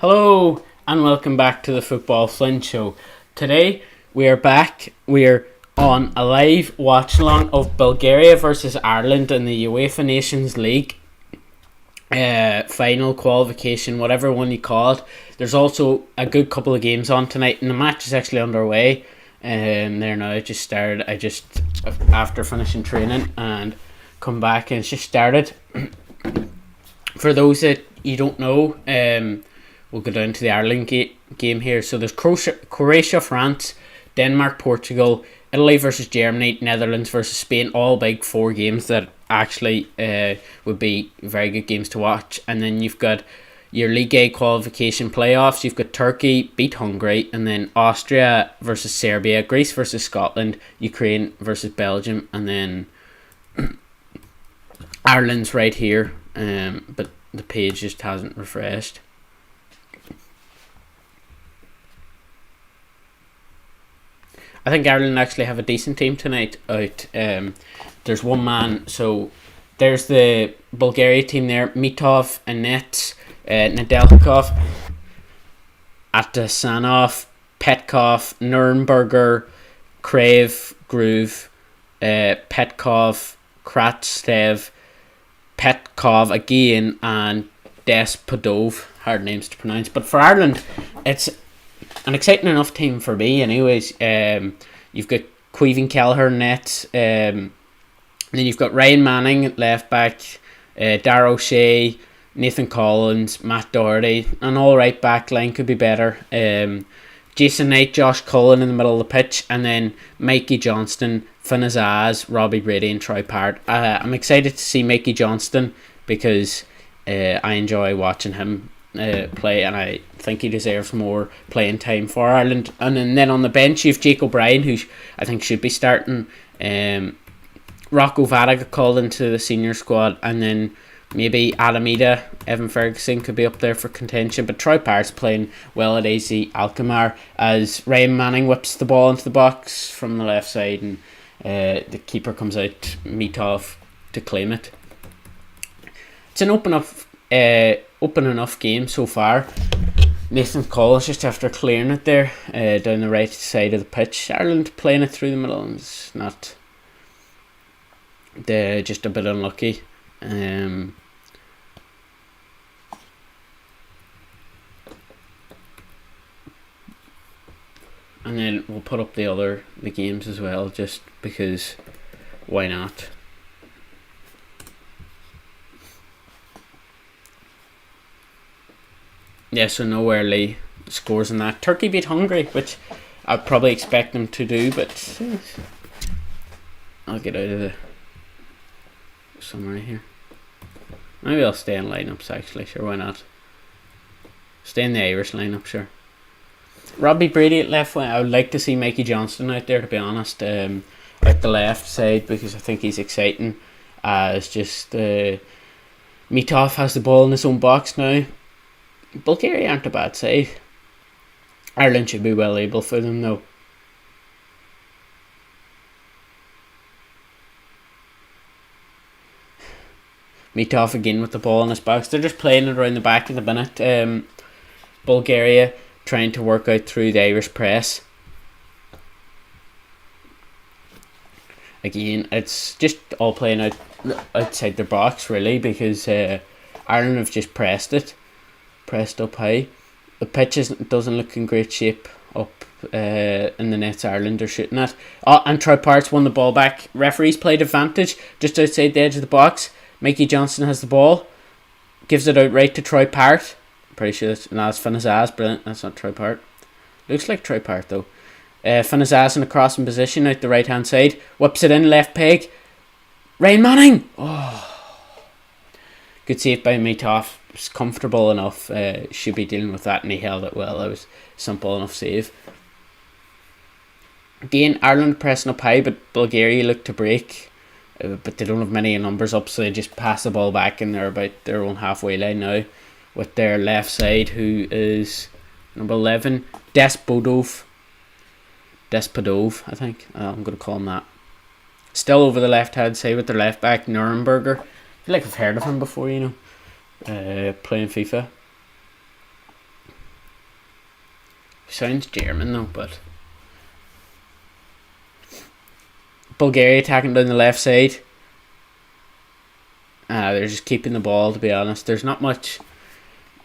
Hello and welcome back to the Football Flint Show. Today we are back. We're on a live watch along of Bulgaria versus Ireland in the UEFA Nations League final qualification, whatever one you call it. There's also a good couple of games on tonight, and the match is actually underway. There now, it just started. I just after finishing training and come back, and it's just started. For those that you don't know, we'll go down to the Ireland game here. So there's Croatia, France, Denmark, Portugal, Italy versus Germany, Netherlands versus Spain. All big four games that actually would be very good games to watch. And then you've got your League A qualification playoffs. You've got Turkey beat Hungary, and then Austria versus Serbia, Greece versus Scotland, Ukraine versus Belgium, and then Ireland's right here. But the page just hasn't refreshed. I think Ireland actually have a decent team tonight out. There's one man, so there's the Bulgaria team there: Mitov, Anets, Nedeljkov, Atasanov, Petkov, Nurnberger, Crave, Groove, Petkov, Kratstev, Petkov again, and Despodov. Hard names to pronounce. But for Ireland, it's an exciting enough team for me anyways. You've got Caoimhín Kelleher nets, then you've got Ryan Manning at left back, Darragh O'Shea, Nathan Collins, Matt Doherty. An alright back line, could be better. Jason Knight, Josh Cullen in the middle of the pitch, and then Mikey Johnston, Finn Azaz, Robbie Brady and Troy Parrott. I'm excited to see Mikey Johnston because I enjoy watching him play, and I think he deserves more playing time for Ireland. And then on the bench you've Jake O'Brien, who I think should be starting. Rocco Vada got called into the senior squad, and then maybe Alameda, Evan Ferguson could be up there for contention. But Troy Parrott's playing well at AZ Alkmaar as Ryan Manning whips the ball into the box from the left side, and the keeper comes out, Mitov, to claim it. It's an open enough game so far. Nathan Collins just after clearing it there down the right side of the pitch. Ireland playing it through the middle, and it's not just a bit unlucky. And then we'll put up the games as well, just because why not? Yeah, so no early scores in that. Turkey beat Hungary, which I'd probably expect them to do, but I'll get out of the summary here. Maybe I'll stay in lineups actually, sure, why not? Stay in the Irish lineup, sure. Robbie Brady at left wing. I would like to see Mikey Johnston out there, to be honest, out the left side, because I think he's exciting. It's just Mitov has the ball in his own box now. Bulgaria aren't a bad side. Ireland should be well able for them though. Mitov again with the ball in his box. They're just playing it around the back at the minute. Bulgaria trying to work out through the Irish press. Again, it's just all playing out outside their box really, because Ireland have just pressed up high. The pitch doesn't look in great shape up in the nets Ireland are shooting at. And Troy Parrott's won the ball back. Referees played advantage just outside the edge of the box. Mikey Johnston has the ball, gives it out right to Troy Parrott. Pretty sure that's Finn Azaz. Brilliant. That's not Troy Parrott. Looks like Troy Parrott though. Finn Azaz in a crossing position out the right hand side. Whips it in, left peg. Ryan Manning. Oh, good save by Mitov. It's comfortable enough. Should be dealing with that, and he held it well. That was a simple enough save. Again, Ireland pressing up high, but Bulgaria look to break. But they don't have many numbers up, so they just pass the ball back, and they're about their own halfway line now, with their left side, who is number 11, Despodov, I think. I'm going to call him that. Still over the left hand side with their left back, Nurnberger. I feel like I've heard of him before, playing FIFA. Sounds German though, but Bulgaria attacking down the left side. They're just keeping the ball, to be honest. There's not much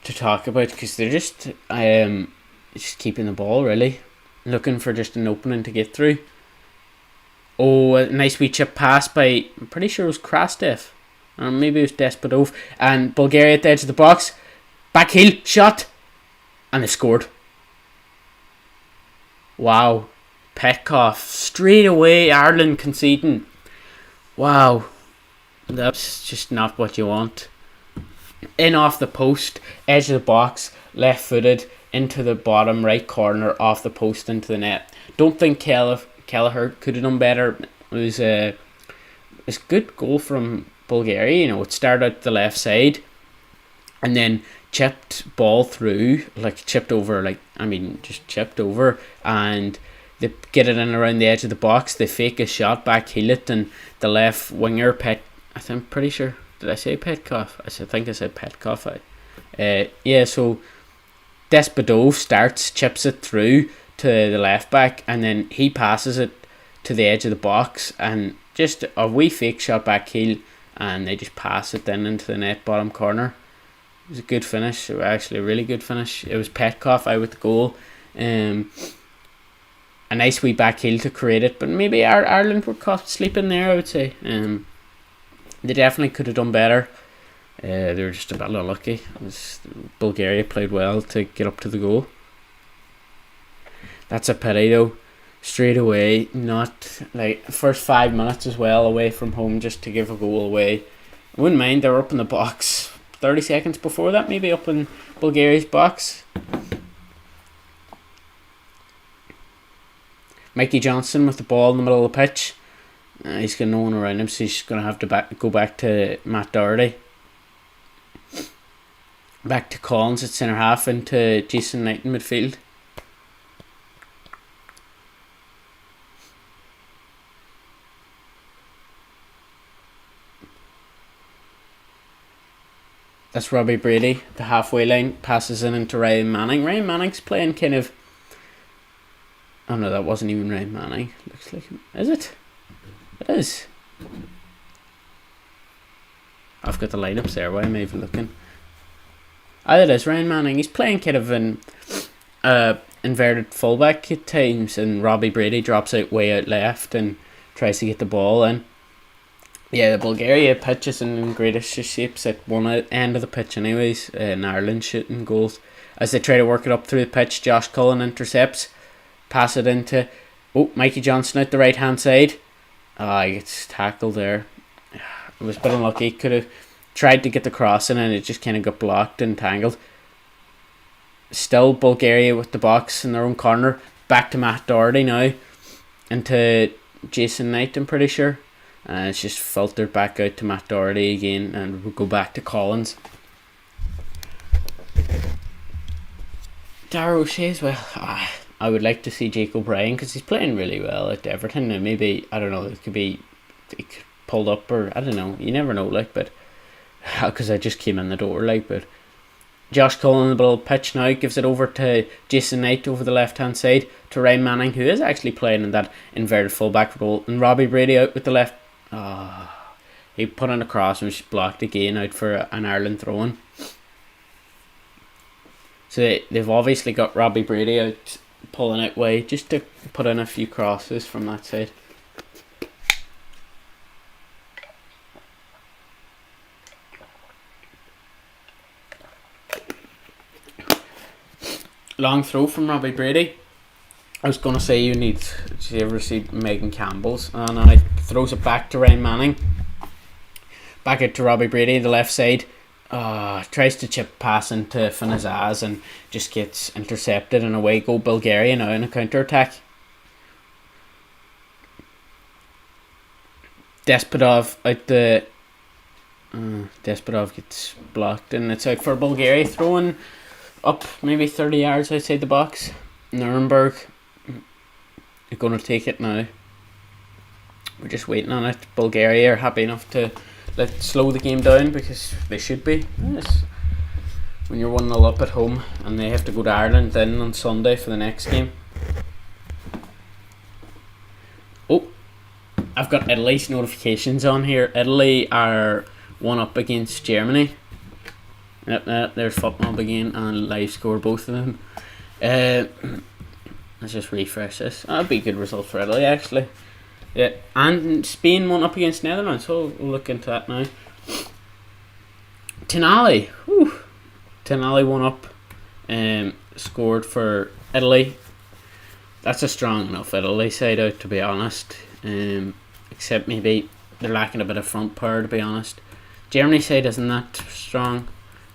to talk about because they're just keeping the ball, really. Looking for just an opening to get through. Oh, a nice wee chip pass by, I'm pretty sure it was Krastev. Or maybe it was Despadov. And Bulgaria at the edge of the box. Back heel, shot. And they scored. Wow. Petkov. Straight away, Ireland conceding. Wow. That's just not what you want. In off the post, edge of the box, left footed, into the bottom right corner, off the post into the net. Don't think Kelleher could have done better. It was a good goal from Bulgaria. You know, it started out the left side and then chipped ball through, just chipped over, and they get it in around the edge of the box. They fake a shot, back heel it, and the left winger, I'm pretty sure, did I say Petkov? I think I said Petkov. So Despadov starts, chips it through to the left back, and then he passes it to the edge of the box, and just a wee fake shot back heel, and they just pass it then into the net bottom corner. It was a good finish. It was actually a really good finish. It was Petkov out with the goal. A nice wee back heel to create it, but maybe Ireland were caught sleeping there, I would say. They definitely could have done better. They were just a bit unlucky. Bulgaria played well to get up to the goal. That's a pity though. Straight away, not like first 5 minutes as well away from home, just to give a goal away. I wouldn't mind. They were up in the box 30 seconds before that, maybe up in Bulgaria's box. Mikey Johnson with the ball in the middle of the pitch. He's got no one around him, so he's going to have to go back to Matt Doherty. Back to Collins at centre half, into Jason Knight in midfield. That's Robbie Brady, the halfway line, passes in into Ryan Manning. Ryan Manning's playing kind of... Oh no, that wasn't even Ryan Manning. Looks like him. Is it? It is. I've got the lineups there. Why am I even looking? It is Ryan Manning. He's playing kind of an inverted fullback at times, and Robbie Brady drops out way out left and tries to get the ball in. Yeah, the Bulgaria pitch is in greatest shapes at one end of the pitch anyways, and Ireland shooting goals. As they try to work it up through the pitch, Josh Cullen intercepts, pass it into Mikey Johnson out the right hand side. He gets tackled there. It was a bit unlucky. Could have tried to get the cross in, and it just kind of got blocked and tangled. Still Bulgaria with the box in their own corner. Back to Matt Doherty now, into Jason Knight, I'm pretty sure. It's just filtered back out to Matt Doherty again, and we'll go back to Collins. Dara O'Shea as well. I would like to see Jake O'Brien, because he's playing really well at Everton, and maybe, I don't know, it could be pulled up, or I don't know, you never know, but because I just came in the door, but Josh Cullen in the middle of the pitch now, gives it over to Jason Knight over the left hand side to Ryan Manning, who is actually playing in that inverted fullback role, and Robbie Brady out with the left. He put in a cross and was blocked again, out for an Ireland throw-in. So they've obviously got Robbie Brady out, pulling out way, just to put in a few crosses from that side. Long throw from Robbie Brady. I was going to say you ever see Megan Campbell's, and now throws it back to Ryan Manning. Back out to Robbie Brady, the left side. Tries to chip pass into Finazaz and just gets intercepted, and away go Bulgaria now in a counter-attack. Despadov out the... Despadov gets blocked, and it's out for Bulgaria, throwing up maybe 30 yards outside the box. Nuremberg are going to take it now. We're just waiting on it. Bulgaria are happy enough to slow the game down, because they should be. Yes. when you're 1-0 up at home and they have to go to Ireland then on Sunday for the next game. Oh, I've got Italy's notifications on here. Italy are 1-up against Germany. Yep, there's football again and live score both of them. Let's just refresh this. That'd be a good result for Italy, actually. Yeah, and Spain 1-up against Netherlands, so we'll look into that now. Tonali 1-up, scored for Italy. That's a strong enough Italy side out, to be honest. Except maybe they're lacking a bit of front power, to be honest. Germany side isn't that strong.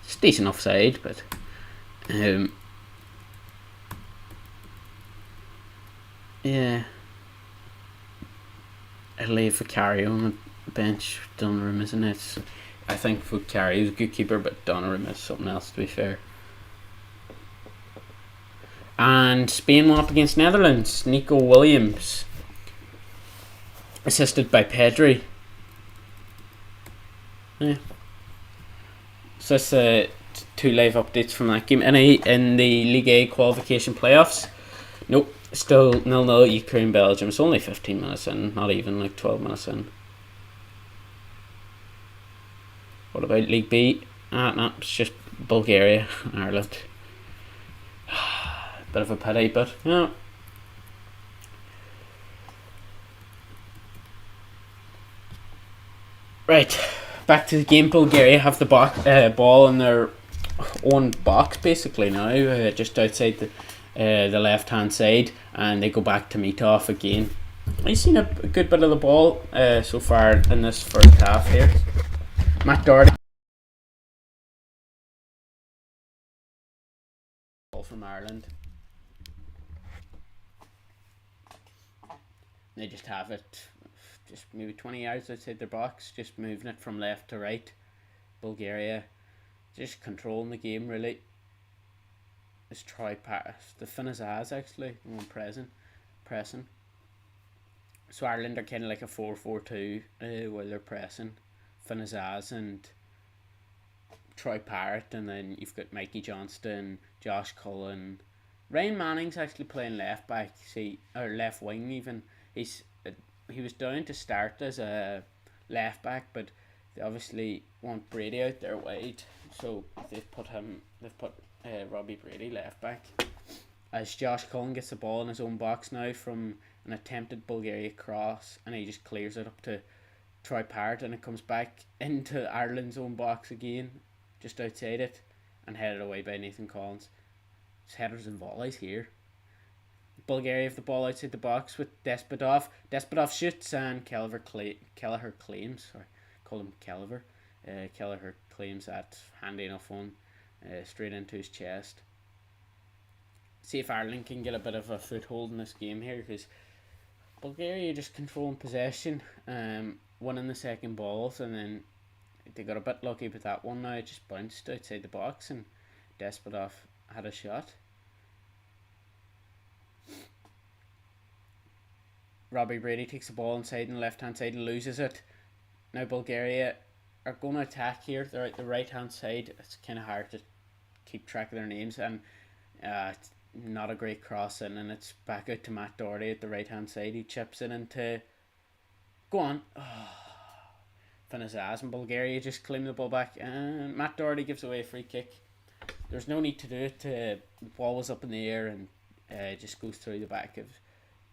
It's a decent enough side, but yeah. Italy Vicario on the bench. Donnarumma, isn't it? I think Vicario is a good keeper, but Donnarumma is something else, to be fair. And Spain 1-up against Netherlands. Nico Williams, assisted by Pedri. Yeah. So that's 2 live updates from that game. In the Ligue A qualification playoffs, nope, still 0-0 Ukraine Belgium. It's only 15 minutes in, not even like 12 minutes in. What about League B? No, it's just Bulgaria, Ireland. Bit of a pity, but yeah. Right, back to the game. Bulgaria have the ball in their own box basically now, just outside the left hand side, and they go back to meet off again. I've seen a good bit of the ball so far in this first half here. Matt Doherty from Ireland. They just have it just maybe 20 yards outside their box, just moving it from left to right. Bulgaria just controlling the game really. It's the Finazaz actually pressing. So Ireland are kind of like a 4-4-2 while they're pressing. Finazaz and Troy Parrott, and then you've got Mikey Johnston, Josh Cullen. Ryan Manning's actually playing left back, or left wing even. He was down to start as a left back, but they obviously want Brady out there wide, so they've put Robbie Brady left back. As Josh Cullen gets the ball in his own box now from an attempted Bulgaria cross, and he just clears it up to Troy Parrott, and it comes back into Ireland's own box again, just outside it, and headed away by Nathan Collins. It's headers and volleys here. Bulgaria have the ball outside the box with Despotov. Despotov shoots and Kelleher claims. Sorry, call him Kelleher. Kelleher claims that handy enough one, straight into his chest. See if Ireland can get a bit of a foothold in this game here, because Bulgaria just controlling possession, winning the second balls, and then they got a bit lucky with that one. Now it just bounced outside the box and Despotov had a shot. Robbie Brady takes the ball inside on the left hand side and loses it. Now Bulgaria are going to attack here. They're at the right hand side. It's kind of hard to keep track of their names, and it's not a great cross in, and it's back out to Matt Doherty at the right hand side. He chips it into go on. Finazaz and Bulgaria just claim the ball back, and Matt Doherty gives away a free kick. There's no need to do it. The ball was up in the air and just goes through the back of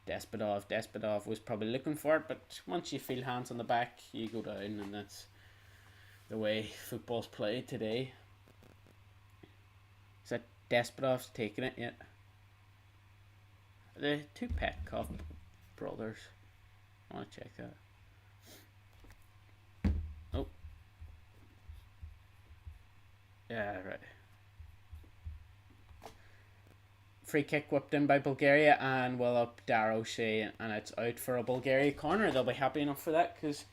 Despotov. Despotov was probably looking for it, but once you feel hands on the back, you go down, and that's the way football's played today. Is that Despotov's taking it yet? The two Petkoff brothers. I want to check that. Oh. Yeah, right. Free kick whipped in by Bulgaria, and well up Dara O'Shea, and it's out for a Bulgaria corner. They'll be happy enough for that, because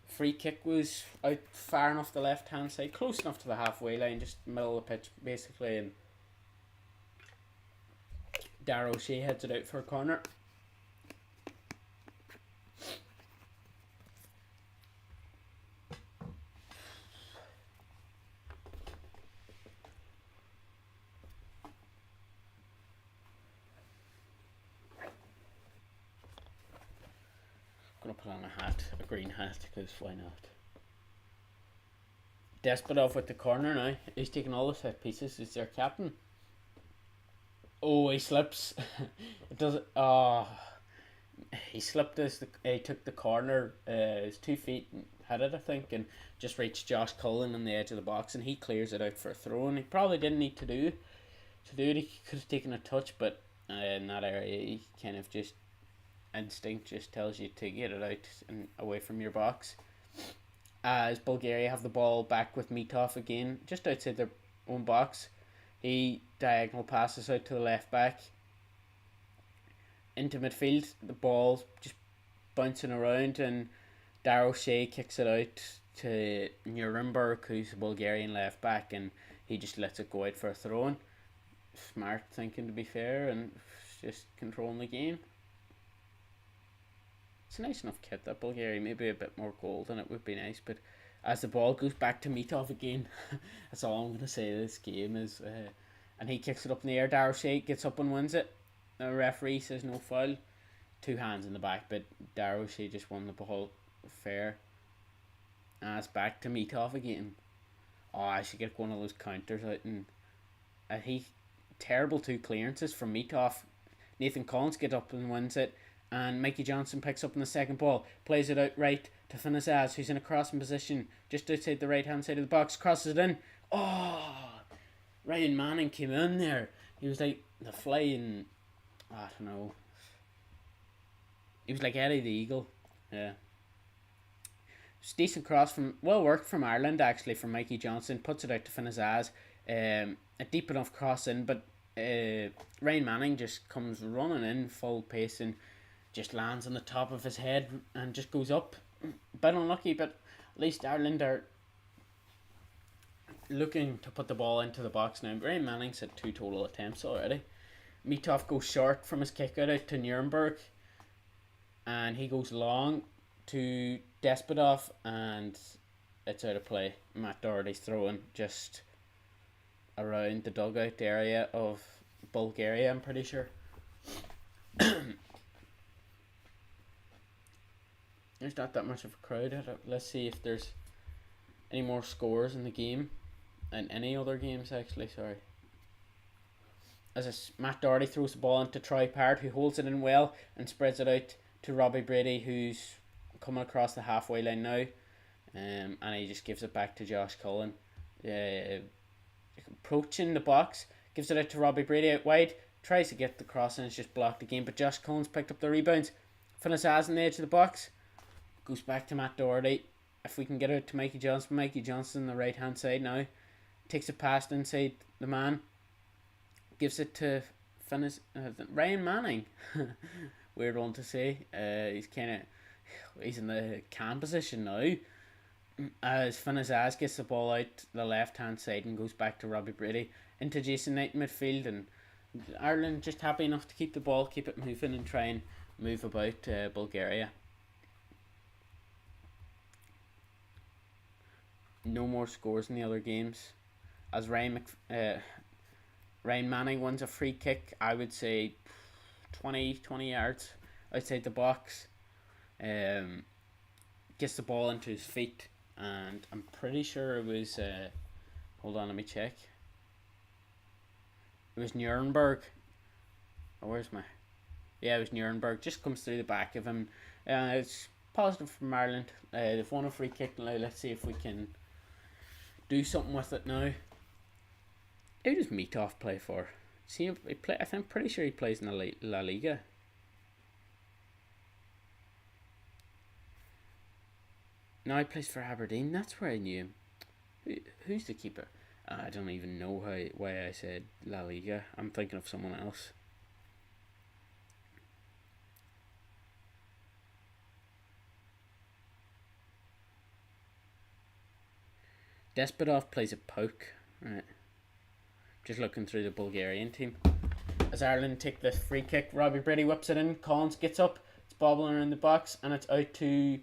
free kick was out far enough the left hand side, close enough to the halfway line, just middle of the pitch basically, and Dara O'Shea heads it out for a corner. Gonna put on a green hat, because why not? Despotov with the corner now. He's taking all the set pieces. He's their captain. Oh, he slips. It doesn't. He slipped as he took the corner. His 2 feet had it, I think, and just reached Josh Cullen on the edge of the box, and he clears it out for a throw. And he probably didn't need to do it. He could have taken a touch, but in that area, he kind of just instinct just tells you to get it out and away from your box. As Bulgaria have the ball back with Mitov again, just outside their own box. He diagonal passes out to the left back. Into midfield, the ball just bouncing around, and Darrow Shea kicks it out to Nuremberg, who's a Bulgarian left back, and he just lets it go out for a throw-in. Smart thinking, to be fair, and just controlling the game. It's a nice enough kit, that Bulgaria. Maybe a bit more gold and it would be nice, but as the ball goes back to Mitov again, that's all I'm going to say this game is, and he kicks it up in the air. Darrow Shea gets up and wins it. The referee says no foul. 2 hands in the back, but Darrow Shea just won the ball fair. And it's back to Mitov again. I should get one of those counters out, and he terrible 2 clearances from Mitov. Nathan Collins gets up and wins it, and Mikey Johnson picks up on the second ball, plays it out right to Finazaz, who's in a crossing position just outside the right hand side of the box, crosses it in. Ryan Manning came in there. He was like the flying, I don't know, he was like Eddie the Eagle. Yeah. It's decent cross well worked from Ireland, actually, from Mikey Johnson. Puts it out to Finazaz. A deep enough cross in, but Ryan Manning just comes running in full pace and just lands on the top of his head and just goes up. Bit unlucky, but at least Ireland are looking to put the ball into the box now. Ryan Manning's had 2 total attempts already. Mitov goes short from his kick out to Nuremberg, and he goes long to Despotov, and it's out of play. Matt Doherty's throwing just around the dugout area of Bulgaria, I'm pretty sure. There's not that much of a crowd. Let's see if there's any more scores in the game, and any other games actually, sorry. Matt Doherty throws the ball into Troy Parrott, who holds it in well and spreads it out to Robbie Brady, who's coming across the halfway line now, and he just gives it back to Josh Cullen. Approaching the box, gives it out to Robbie Brady out wide, tries to get the cross and it's just blocked again, but Josh Cullen's picked up the rebounds. Finazaz on the edge of the box, goes back to Matt Doherty. If we can get out to Mikey Johnson on the right hand side now, takes it past inside the man, gives it to Ryan Manning. Weird one to say. He's in the cam position now, as Finazaz gets the ball out the left hand side and goes back to Robbie Brady into Jason Knight in midfield, and Ireland just happy enough to keep the ball, keep it moving, and try and move about Bulgaria. No more scores in the other games, as Ryan Manning wins a free kick, I would say 20 yards outside the box. Gets the ball into his feet, and I'm pretty sure it was hold on, let me check. It was Nuremberg. It was Nuremberg. Just comes through the back of him. It's positive from Ireland. They've won a free kick now. Let's see if we can do something with it now. Who does Mitov play for? I'm pretty sure he plays in the La Liga. No, he plays for Aberdeen. That's where I knew him. Who's the keeper? I don't even know why I said La Liga. I'm thinking of someone else. Despotov plays a poke. Right. Just looking through the Bulgarian team. As Ireland take the free kick, Robbie Brady whips it in. Collins gets up. It's bobbling around the box, and it's out to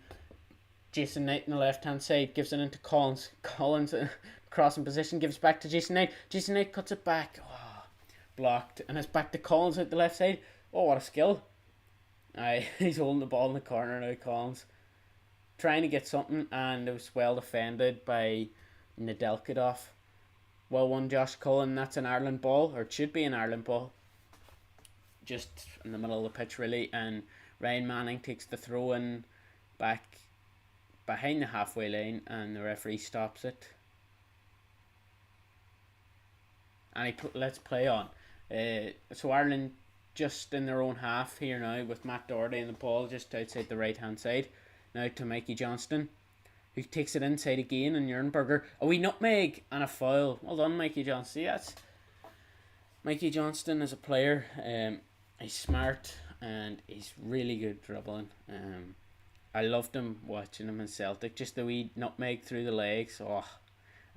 Jason Knight on the left hand side. Gives it into Collins. Collins crossing position, gives back to Jason Knight. Jason Knight cuts it back. Blocked, and it's back to Collins out the left side. What a skill. He's holding the ball in the corner now, Collins. Trying to get something, and it was well defended by Nedelkadov. Well won, Josh Cullen. That's an Ireland ball, or it should be an Ireland ball. Just in the middle of the pitch, really. And Ryan Manning takes the throw in back behind the halfway line, and the referee stops it. And lets play on. So Ireland just in their own half here now with Matt Doherty and the ball just outside the right hand side. Now to Mikey Johnston, who takes it inside again, and Jernberger. A wee nutmeg and a foul. Well done, Mikey Johnston. Yes, Mikey Johnston is a player. He's smart and he's really good dribbling. I loved him watching him in Celtic. Just the wee nutmeg through the legs.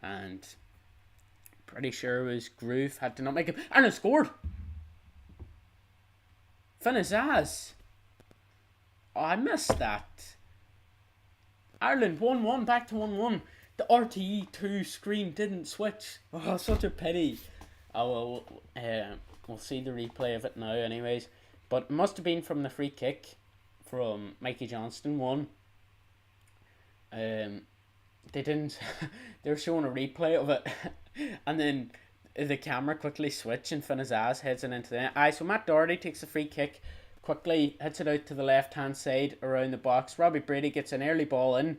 And pretty sure it was Groove had to nutmeg him. And it scored! Finazaz! Oh, I missed that. Ireland 1-1, back to 1-1. The RTE2 screen didn't switch. Oh, such a pity. Oh, well, we'll see the replay of it now anyways. But it must have been from the free kick from Mikey Johnston, one. They didn't... they were showing a replay of it. And then the camera quickly switched and Finazaz heads it into the net. So Matt Doherty takes the free kick, quickly hits it out to the left hand side around the box. Robbie Brady gets an early ball in,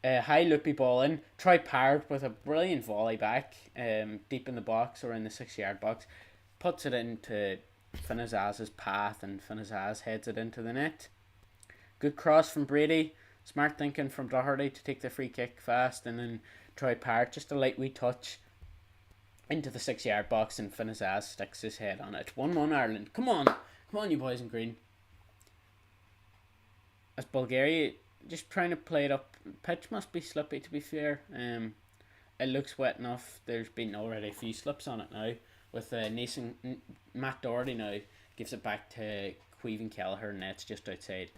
high loopy ball in. Troy Parrott with a brilliant volley back, deep in the box, around the 6-yard box, puts it into Finazaz's path, and Finazaz heads it into the net. Good cross from Brady, smart thinking from Doherty to take the free kick fast, and then Troy Parrott, just a light wee touch into the 6-yard box, and Finazaz sticks his head on it. 1-1 Ireland. Come on, you boys in green. As Bulgaria just trying to play it up. Pitch must be slippy, to be fair. It looks wet enough. There's been already a few slips on it now. With Matt Doherty now gives it back to Caoimhin Kelleher, and that's just outside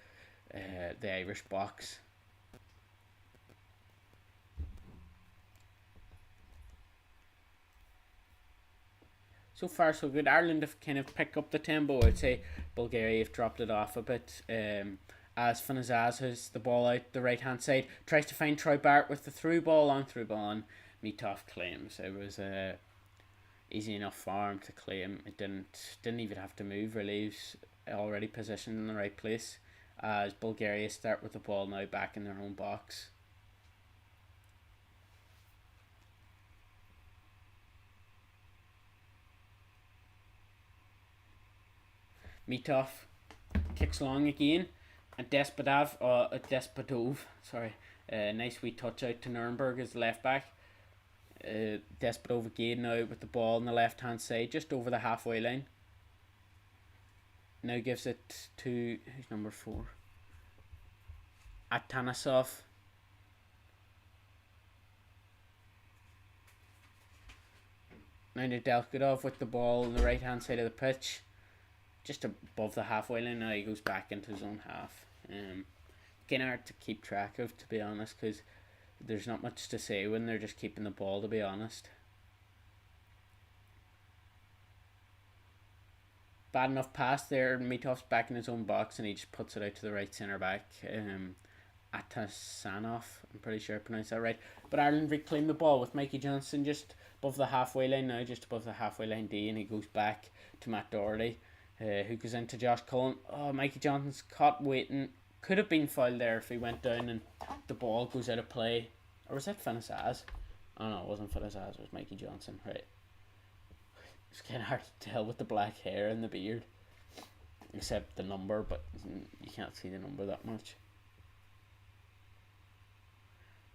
the Irish box. So far so good. Ireland have kind of picked up the tempo. I'd say Bulgaria have dropped it off a bit. As Finazaz has the ball out the right hand side, tries to find Troy Barrett with the through ball on. Mitov claims it was easy enough for him to claim. It didn't even have to move really. He was already positioned in the right place. As Bulgaria start with the ball now back in their own box. Mitov kicks long again, and Despotov, nice wee touch out to Nuremberg as left back. Despotov again now with the ball on the left hand side, just over the halfway line. Now gives it to, who's number 4? Atanasov. Now Nedelkadov with the ball on the right hand side of the pitch, just above the halfway line. Now he goes back into his own half. Kind of hard to keep track of, to be honest, because there's not much to say when they're just keeping the ball, to be honest. Bad enough pass there. Mitov's back in his own box, and he just puts it out to the right centre back. Atasanov, I'm pretty sure I pronounced that right. But Ireland reclaim the ball with Mikey Johnston just above the halfway line now, just above the halfway line D, and he goes back to Matt Doherty, who goes into Josh Cullen. Oh, Mikey Johnston's caught waiting. Could have been fouled there if he went down and the ball goes out of play. Or was that Finazaz? Oh no, it wasn't Finazaz, it was Mikey Johnston, right. It's kind of hard to tell with the black hair and the beard. Except the number, but you can't see the number that much.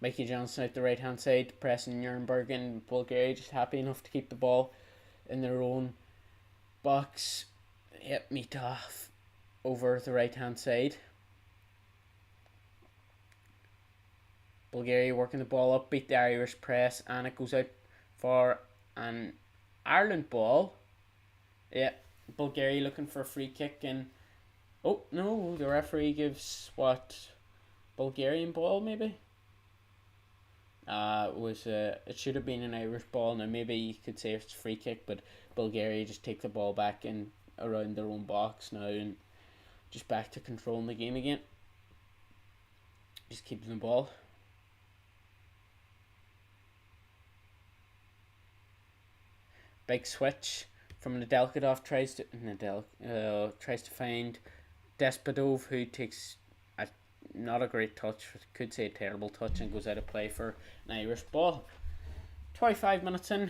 Mikey Johnston out the right hand side, pressing Nuremberg, and Bulgaria just happy enough to keep the ball in their own box. Yep, Mitov over the right hand side. Bulgaria working the ball up, beat the Irish press, and it goes out for an Ireland ball. Yeah, Bulgaria looking for a free kick, and oh no, the referee gives what, Bulgarian ball maybe? It should have been an Irish ball. Now maybe you could say it's a free kick, but Bulgaria just take the ball back in around their own box now, and just back to controlling the game again. Just keeping the ball. Big switch from Nedeljkov, tries to find Despodov, who takes not a great touch, could say a terrible touch, and goes out of play for an Irish ball. 25 minutes in,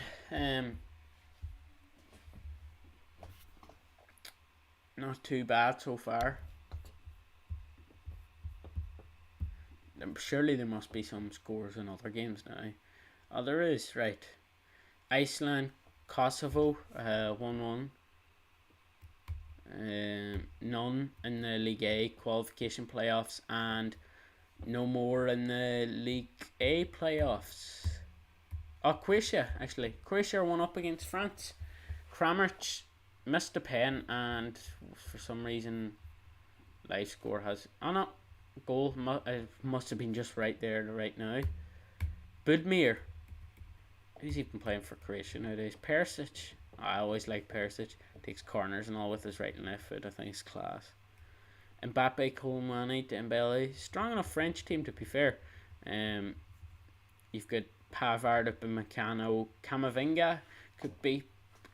not too bad so far. Surely there must be some scores in other games now. Oh, there is, right. Iceland, Kosovo, 1-1. None in the League A qualification playoffs, and no more in the League A playoffs. Oh, Croatia, actually. Croatia won up against France. Kramaric missed a pen, and for some reason, live score has... Oh no, goal must have been just right there right now. Budimir. Who's even playing for Croatia nowadays? Perisic. I always like Perisic. Takes corners and all with his right and left foot. I think it's class. Mbappe, Colomani, Dembele. Strong enough French team, to be fair. You've got Pavard, Upamecano, Camavinga.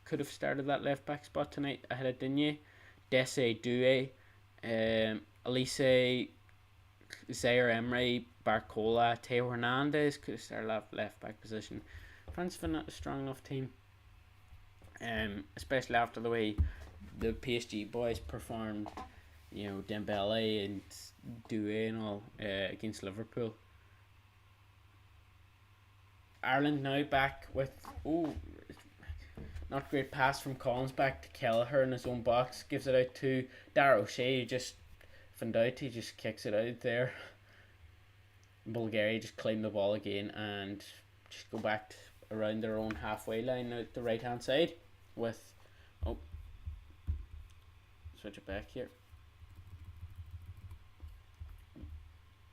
Could have started that left back spot tonight ahead of Digne. Desse Doué, Elise, Zaire Emery, Barcola, Teo Hernandez could have started that left back position. France have not a strong enough team, especially after the way the PSG boys performed, Dembele and Doué and all against Liverpool. Ireland now back with not great pass from Collins back to Kelleher in his own box, gives it out to Dara O'Shea, who just found out, he just kicks it out there. Bulgaria just claim the ball again and just go back around their own halfway line out the right hand side with switch it back here.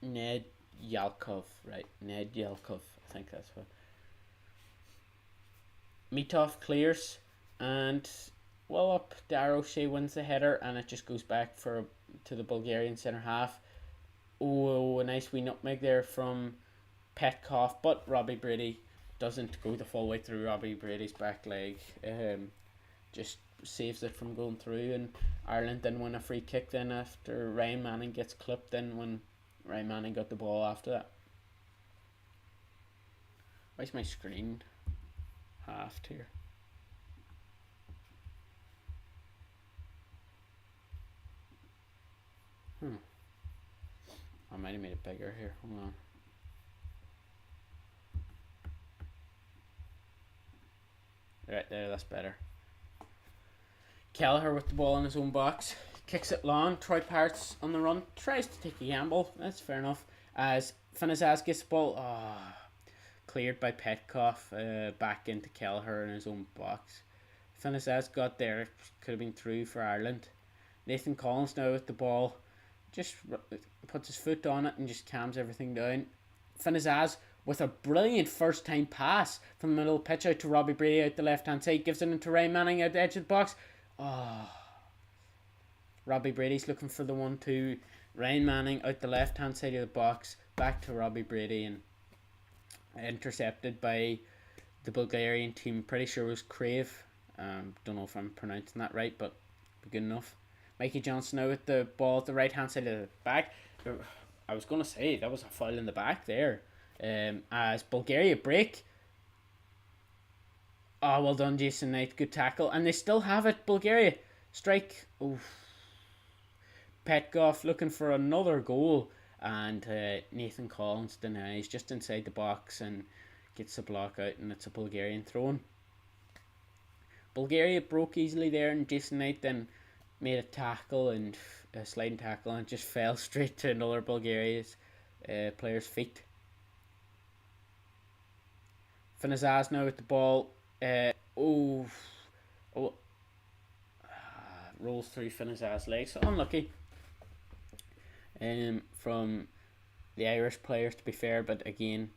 Ned Yalkov, I think that's what. Mitov clears and well up. Dara O'Shea wins the header and it just goes back to the Bulgarian centre half. Oh, a nice wee nutmeg there from Petkov, but Robbie Brady doesn't go the full way through. Robbie Brady's back leg just saves it from going through, and Ireland then win a free kick then after Ryan Manning gets clipped, then when Ryan Manning got the ball after that. Why's my screen halved here? I might have made it bigger here. Hold on. Right there, that's better. Kelleher with the ball in his own box. Kicks it long. Troy Parrott's on the run. Tries to take a gamble. That's fair enough. As Finazaz gets the ball. Cleared by Petkov. Back into Kelleher in his own box. Finazaz got there. Could have been through for Ireland. Nathan Collins now with the ball. Just puts his foot on it and just calms everything down. Finazaz with a brilliant first time pass from the middle of the pitch out to Robbie Brady out the left hand side. Gives it into Ryan Manning at the edge of the box. Robbie Brady's looking for the 1-2. Ryan Manning out the left hand side of the box. Back to Robbie Brady and intercepted by the Bulgarian team. Pretty sure it was Crave. Don't know if I'm pronouncing that right, but good enough. Mikey Johnson now with the ball at the right hand side of the back. I was going to say that was a foul in the back there. As Bulgaria break. Well done, Jason Knight. Good tackle. And they still have it. Bulgaria strike. Petkov looking for another goal. And Nathan Collins denies just inside the box and gets the block out. And it's a Bulgarian throw-in. Bulgaria broke easily there. And Jason Knight then made a tackle and a sliding tackle. And just fell straight to another Bulgaria's player's feet. Finazaz now with the ball. Rolls through Finazaz's legs. So unlucky from the Irish players, to be fair, but again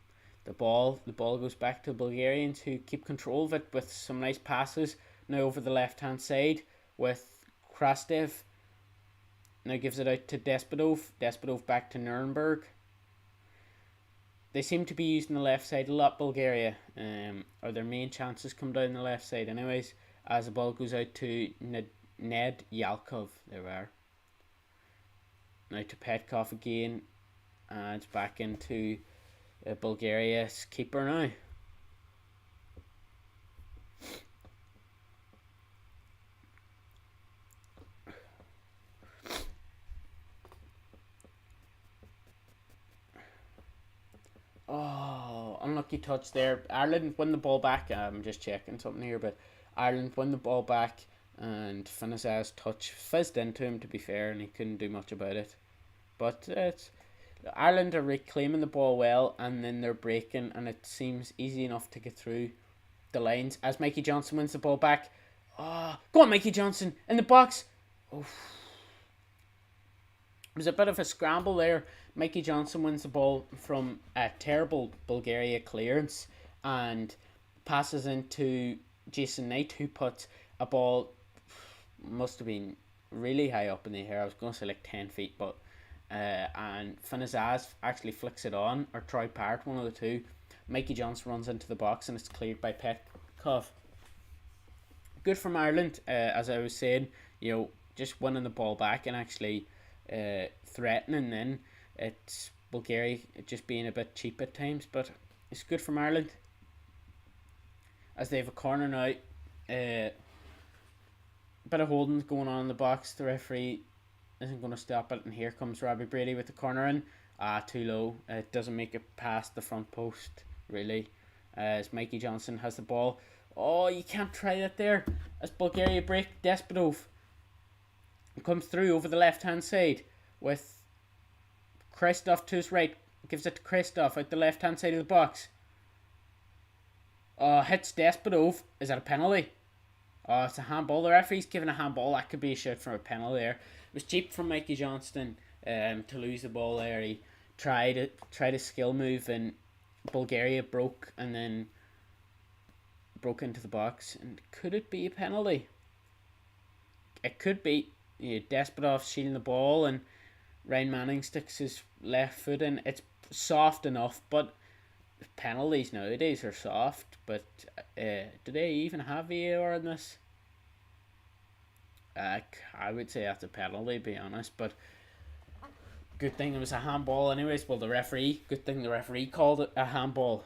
the ball goes back to the Bulgarians, who keep control of it with some nice passes now over the left hand side with Krastev. Now gives it out to Despotov. Despotov back to Nuremberg. They seem to be using the left side a lot, Bulgaria. Or their main chances come down the left side anyways. As the ball goes out to Ned Yalkov. There we are. Now to Petkov again. And it's back into Bulgaria's keeper now. Oh, unlucky touch there. Ireland win the ball back. I'm just checking something here, but Ireland win the ball back, and Finisa's touch fizzed into him, to be fair, and he couldn't do much about it. But Ireland are reclaiming the ball well, and then they're breaking, and it seems easy enough to get through the lines as Mikey Johnson wins the ball back. Oh, go on, Mikey Johnson in the box. Oof. It was a bit of a scramble there. Mikey Johnson wins the ball from a terrible Bulgaria clearance and passes into Jason Knight, who puts a ball, must have been really high up in the air. I was going to say like 10 feet, but and Finazaz actually flicks it on, or Troy Parrott, one of the two. Mikey Johnson runs into the box and it's cleared by Petkov. Good from Ireland, as I was saying, just winning the ball back and actually threatening. Then it's Bulgaria just being a bit cheap at times, but it's good from Ireland as they have a corner now. Bit of holding going on in the box. The referee isn't going to stop it, and here comes Robbie Brady with the corner in. Too low. It doesn't make it past the front post really, as Mikey Johnson has the ball. Oh, you can't try it there as Bulgaria break. Despotov comes through over the left hand side with Kristov to his right. Gives it to Kristov out the left hand side of the box. Hits Despotov. Is that a penalty? Oh, it's a handball. The referee's giving a handball. That could be a shout from a penalty there. It was cheap from Mikey Johnston to lose the ball there. He tried a skill move and Bulgaria broke and then broke into the box. And could it be a penalty? It could be. Despotov shielding the ball and Ryan Manning sticks his left foot in. It's soft enough, but penalties nowadays are soft. But do they even have VAR in this? I would say that's a penalty, to be honest. But good thing it was a handball anyways. Well, good thing the referee called it a handball.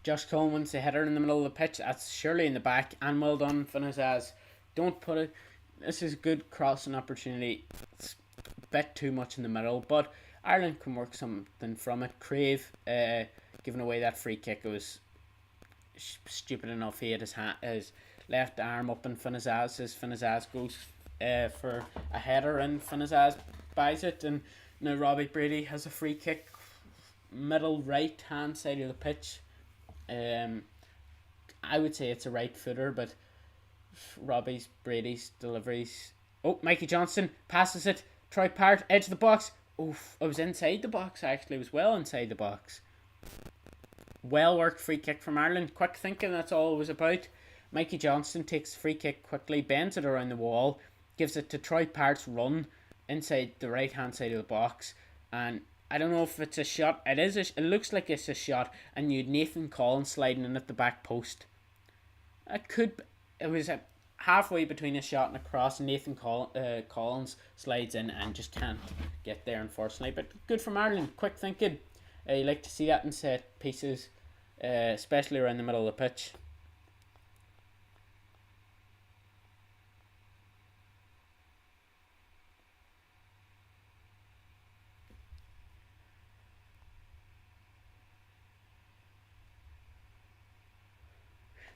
Josh Coleman's the header in the middle of the pitch. That's surely in the back. And well done, Finazaz. Don't put it. This is a good crossing opportunity. It's a bit too much in the middle, but Ireland can work something from it. Crave giving away that free kick. It was stupid enough. He had his left arm up in Finazaz. As Finazaz goes for a header, and Finazaz buys it. And now Robbie Brady has a free kick, middle right hand side of the pitch. I would say it's a right footer, but Brady's deliveries. Oh, Mikey Johnson passes it. Troy Parrott, edge of the box. Oof, I was inside the box actually. It was well inside the box. Well worked free kick from Ireland. Quick thinking, that's all it was about. Mikey Johnson takes the free kick quickly, bends it around the wall, gives it to Troy Parrott's run inside the right hand side of the box, and I don't know if it's a shot. It looks like it's a shot, and you had Nathan Collins sliding in at the back post. It was halfway between a shot and a cross, and Nathan Collins slides in and just can't get there, unfortunately. But good from Ireland. Quick thinking. You like to see that in set pieces, especially around the middle of the pitch.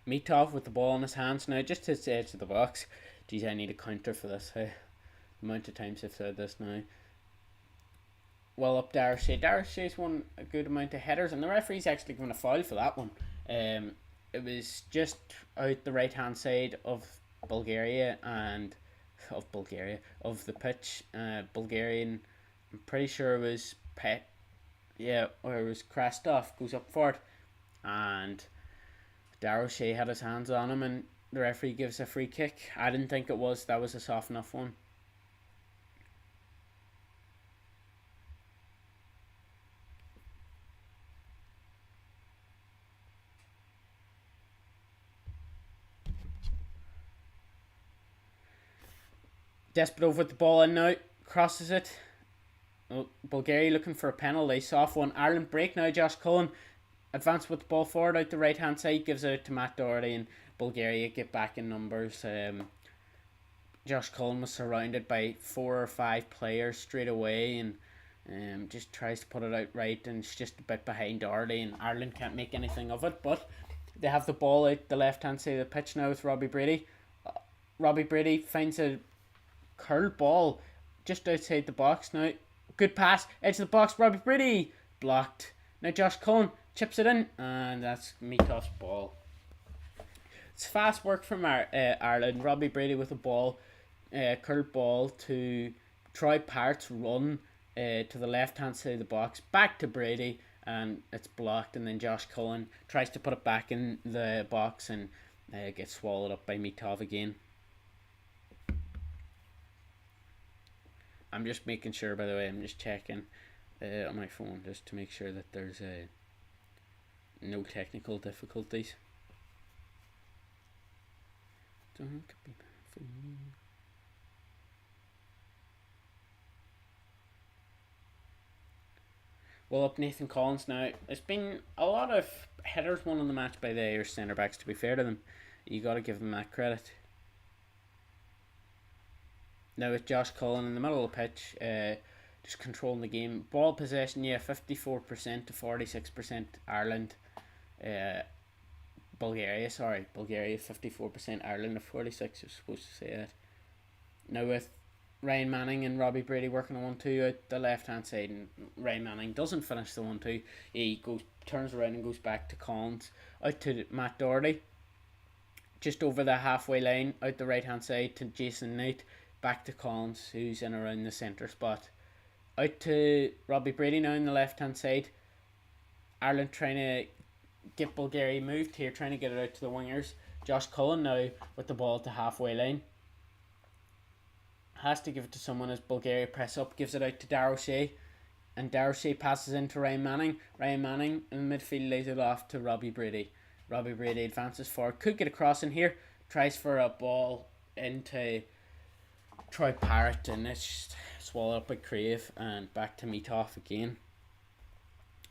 Mitov with the ball in his hands now, just hits the edge of the box. Geez, I need a counter for this. The amount of times I've said this now. Well up Darcy. Darcy's won a good amount of headers, and the referee's actually given a foul for that one. It was just out the right hand side of Bulgaria and of the pitch. Bulgarian, I'm pretty sure it was or it was Krastov goes up for it, and Darryl Shea had his hands on him, and the referee gives a free kick. I didn't think it was. That was a soft enough one. Despotov with the ball in now, crosses it. Oh, Bulgaria looking for a penalty, soft one. Ireland break now. Josh Cullen advance with the ball forward out the right hand side, gives it out to Matt Doherty, and Bulgaria get back in numbers. Josh Cullen was surrounded by 4 or 5 players straight away, and just tries to put it out right, and it's just a bit behind Doherty, and Ireland can't make anything of it. But they have the ball out the left hand side of the pitch now with Robbie Brady. Robbie Brady finds a curled ball just outside the box now. Good pass, edge of the box, Robbie Brady blocked. Now Josh Cullen chips it in, and that's Mitov's ball. It's fast work from Ireland. Robbie Brady with the ball, curled ball to Troy Parrott's run to the left hand side of the box, back to Brady, and it's blocked. And then Josh Cullen tries to put it back in the box, and gets swallowed up by Mitov again. I'm just making sure, by the way, I'm just checking on my phone just to make sure that there's no technical difficulties. Don't be bad for me. Well, up Nathan Collins now. There's been a lot of headers won in the match by the Irish centre backs, to be fair to them. You got to give them that credit. Now with Josh Cullen in the middle of the pitch, just controlling the game. Ball possession, 54% to 46% Ireland. Bulgaria 54%, Ireland of 46. You're supposed to say that. Now with Ryan Manning and Robbie Brady working on 1-2 out the left hand side, and Ryan Manning doesn't finish the 1-2. He turns around and goes back to Collins, out to Matt Doherty, just over the halfway line, out the right hand side to Jason Knight, back to Collins, who's in around the centre spot, out to Robbie Brady now on the left hand side. Ireland trying to get Bulgaria moved here, trying to get it out to the wingers. Josh Cullen now with the ball at the halfway line, has to give it to someone as Bulgaria press up, gives it out to Darryl Shea, and Darryl Shea passes into Ryan Manning. Ryan Manning in the midfield lays it off to Robbie Brady. Robbie Brady advances forward, could get a cross in here, tries for a ball into Troy Parrott, and it's just swallowed up by Crave, and back to Mitov again.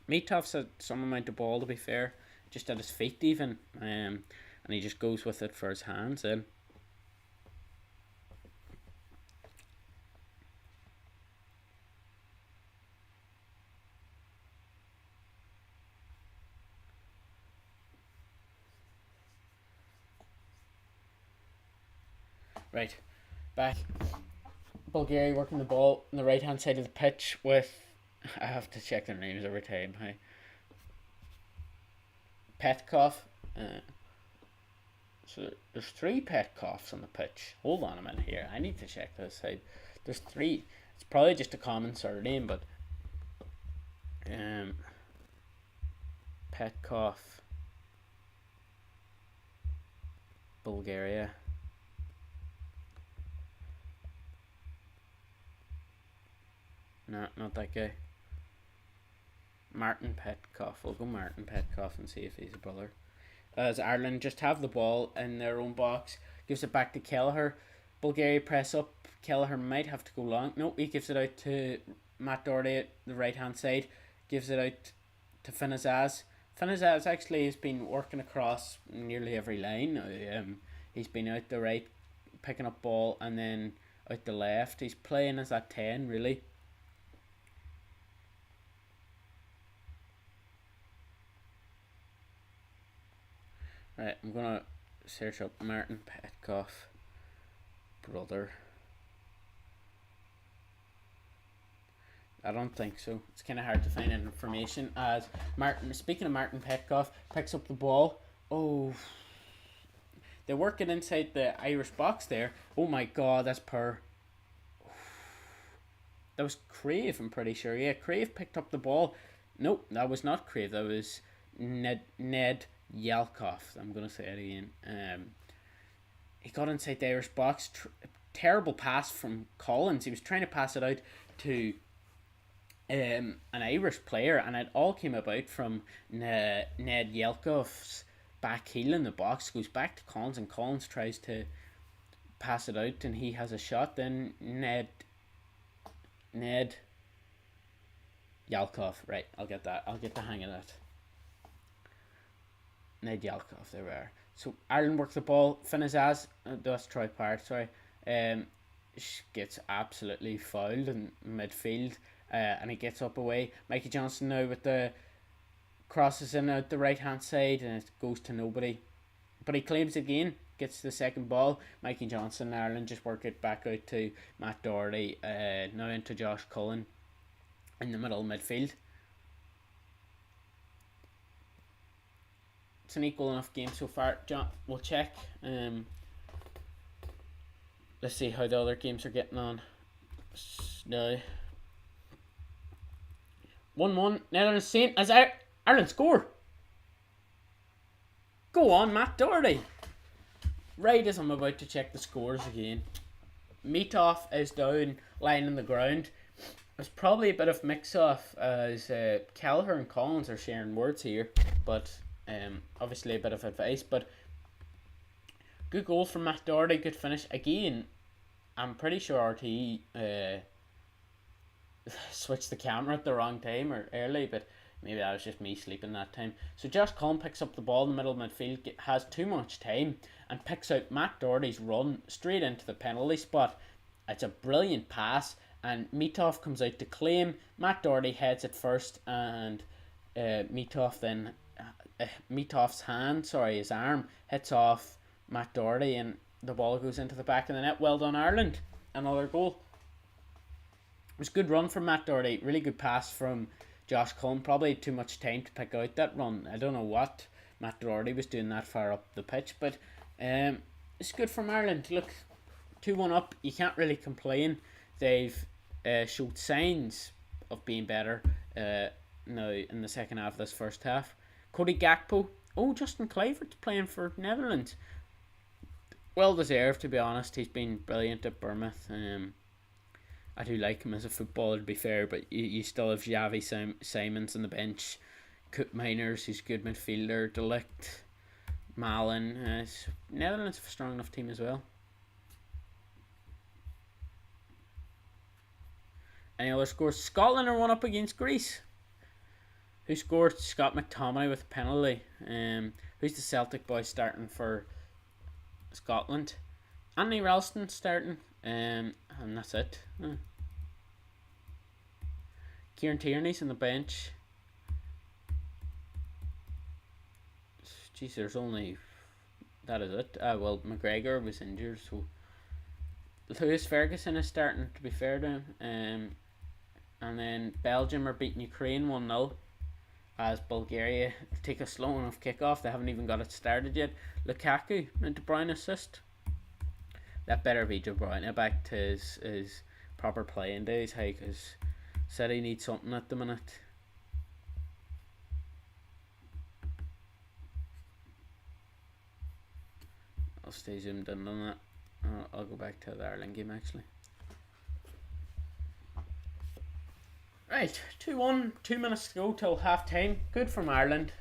Mitov's had some amount of ball, to be fair, just at his feet even, and he just goes with it for his hands in. Right, back. Bulgaria working the ball on the right hand side of the pitch with, I have to check their names every time. Hi. Petkov. So there's 3 Petkovs on the pitch. Hold on a minute here. I need to check this out. There's 3. It's probably just a common surname, but Petkov, Bulgaria. No, not that guy. Martin Petkov. We'll go Martin Petkov and see if he's a brother. As Ireland just have the ball in their own box, gives it back to Kelleher. Bulgaria press up. Kelleher might have to go long. Nope, he gives it out to Matt Doherty at the right hand side. Gives it out to Finazaz. Finazaz actually has been working across nearly every line. He's been out the right, picking up ball, and then out the left. He's playing as that 10, really. Right, I'm gonna search up Martin Petkov brother. I don't think so. It's kind of hard to find information. As Martin, speaking of Martin Petkov, picks up the ball. Oh, They work it inside the Irish box there. Oh my god, that's per. That was Crave, I'm pretty sure. Yeah, Crave picked up the ball. Nope, that was not Crave. That was Ned Yalkov. I'm going to say it again. He got inside the Irish box. Terrible pass from Collins. He was trying to pass it out to an Irish player, and it all came about from Ned Yalkov's back heel in the box. Goes back to Collins, and Collins tries to pass it out, and he has a shot. Then Ned Yalkov. Right, I'll get that. I'll get the hang of that. Ned Yalkov, there we are. So Ireland works the ball. Finazaz, that's Troy Parrott, sorry. Gets absolutely fouled in midfield, and he gets up away. Mikey Johnson now with the crosses in out the right hand side, and it goes to nobody. But he claims it again, gets the second ball. Mikey Johnson, Ireland just work it back out to Matt Doherty, now into Josh Cullen in the middle midfield. It's an equal enough game so far. John, we'll check. Let's see how the other games are getting on. Now, 1-1. Netherlands Saint as Ireland score. Go on, Matt Doherty. Right as I'm about to check the scores again, Meatoff is down, lying on the ground. There's probably a bit of mix-off as Kelleher and Collins are sharing words here, but obviously a bit of advice. But good goal from Matt Doherty, good finish. Again, I'm pretty sure RTE switched the camera at the wrong time or early, but maybe that was just me sleeping that time. So Josh Cullen picks up the ball in the middle of midfield, has too much time, and picks out Matt Doherty's run straight into the penalty spot. It's a brilliant pass, and Meatoff comes out to claim. Matt Doherty heads it first, and Meatoff's his arm hits off Matt Doherty, and the ball goes into the back of the net. Well done, Ireland. Another goal. It was a good run from Matt Doherty. Really good pass from Josh Cullen. Probably too much time to pick out that run. I don't know what Matt Doherty was doing that far up the pitch, but it's good from Ireland. Look, 2-1 up. You can't really complain. They've showed signs of being better now in the second half of this first half. Cody Gakpo. Oh, Justin Kluivert's playing for Netherlands. Well deserved, to be honest. He's been brilliant at Bournemouth. I do like him as a footballer, to be fair, but you still have Xavi Simons on the bench. Coop Miners, who's a good midfielder. De Ligt, Malin. Netherlands have a strong enough team as well. Any other scores? Scotland are 1 up against Greece. Who scored? Scott McTominay with a penalty. Who's the Celtic boy starting for Scotland? Anthony Ralston starting. And that's it. Kieran Tierney's on the bench. Jeez, there's only... That is it. Well, McGregor was injured, so... Lewis Ferguson is starting, to be fair to him. And then Belgium are beating Ukraine 1-0. As Bulgaria take a slow enough kickoff. They haven't even got it started yet. Lukaku and De Bruyne assist. That better be De Bruyne back to his proper playing days, hey, because City needs something at the minute. I'll stay zoomed in on that. I'll go back to the Ireland game actually. Right, 2-1, 2 minutes to go till half time. Good from Ireland.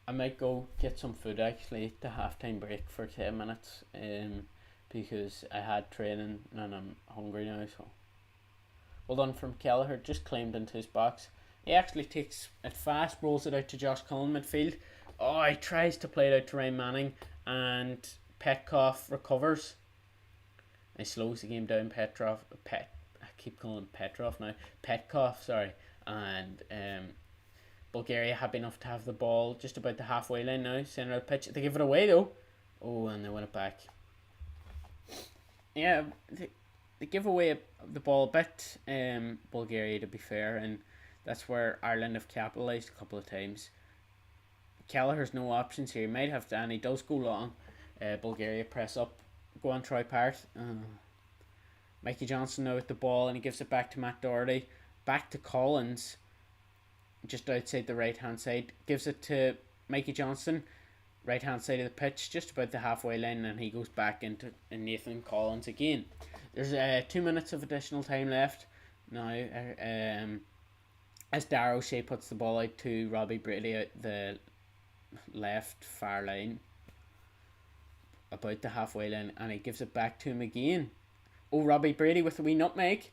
I might go get some food actually at the halftime break for 10 minutes because I had training and I'm hungry now. So well done from Kelleher, just claimed into his box. He actually takes it fast, rolls it out to Josh Cullen midfield. Oh, he tries to play it out to Ryan Manning, and Petkoff recovers. He slows the game down. I keep calling him Petrov now. Petkov, sorry. And Bulgaria happy enough to have the ball just about the halfway line now, centre of the pitch. They give it away though. Oh, and they win it back. Yeah, they give away the ball a bit, Bulgaria, to be fair, and that's where Ireland have capitalised a couple of times. Kelleher's no options here. He might have to, and he does go long. Bulgaria press up, go on Troy Parrott. Mikey Johnson now with the ball, and he gives it back to Matt Doherty. Back to Collins, just outside the right hand side. Gives it to Mikey Johnson, right hand side of the pitch, just about the halfway line, and he goes back into Nathan Collins again. There's 2 minutes of additional time left now. As Darrow Shea puts the ball out to Robbie Brady out the left far line, about the halfway line, and he gives it back to him again. Oh, Robbie Brady with a wee nutmeg.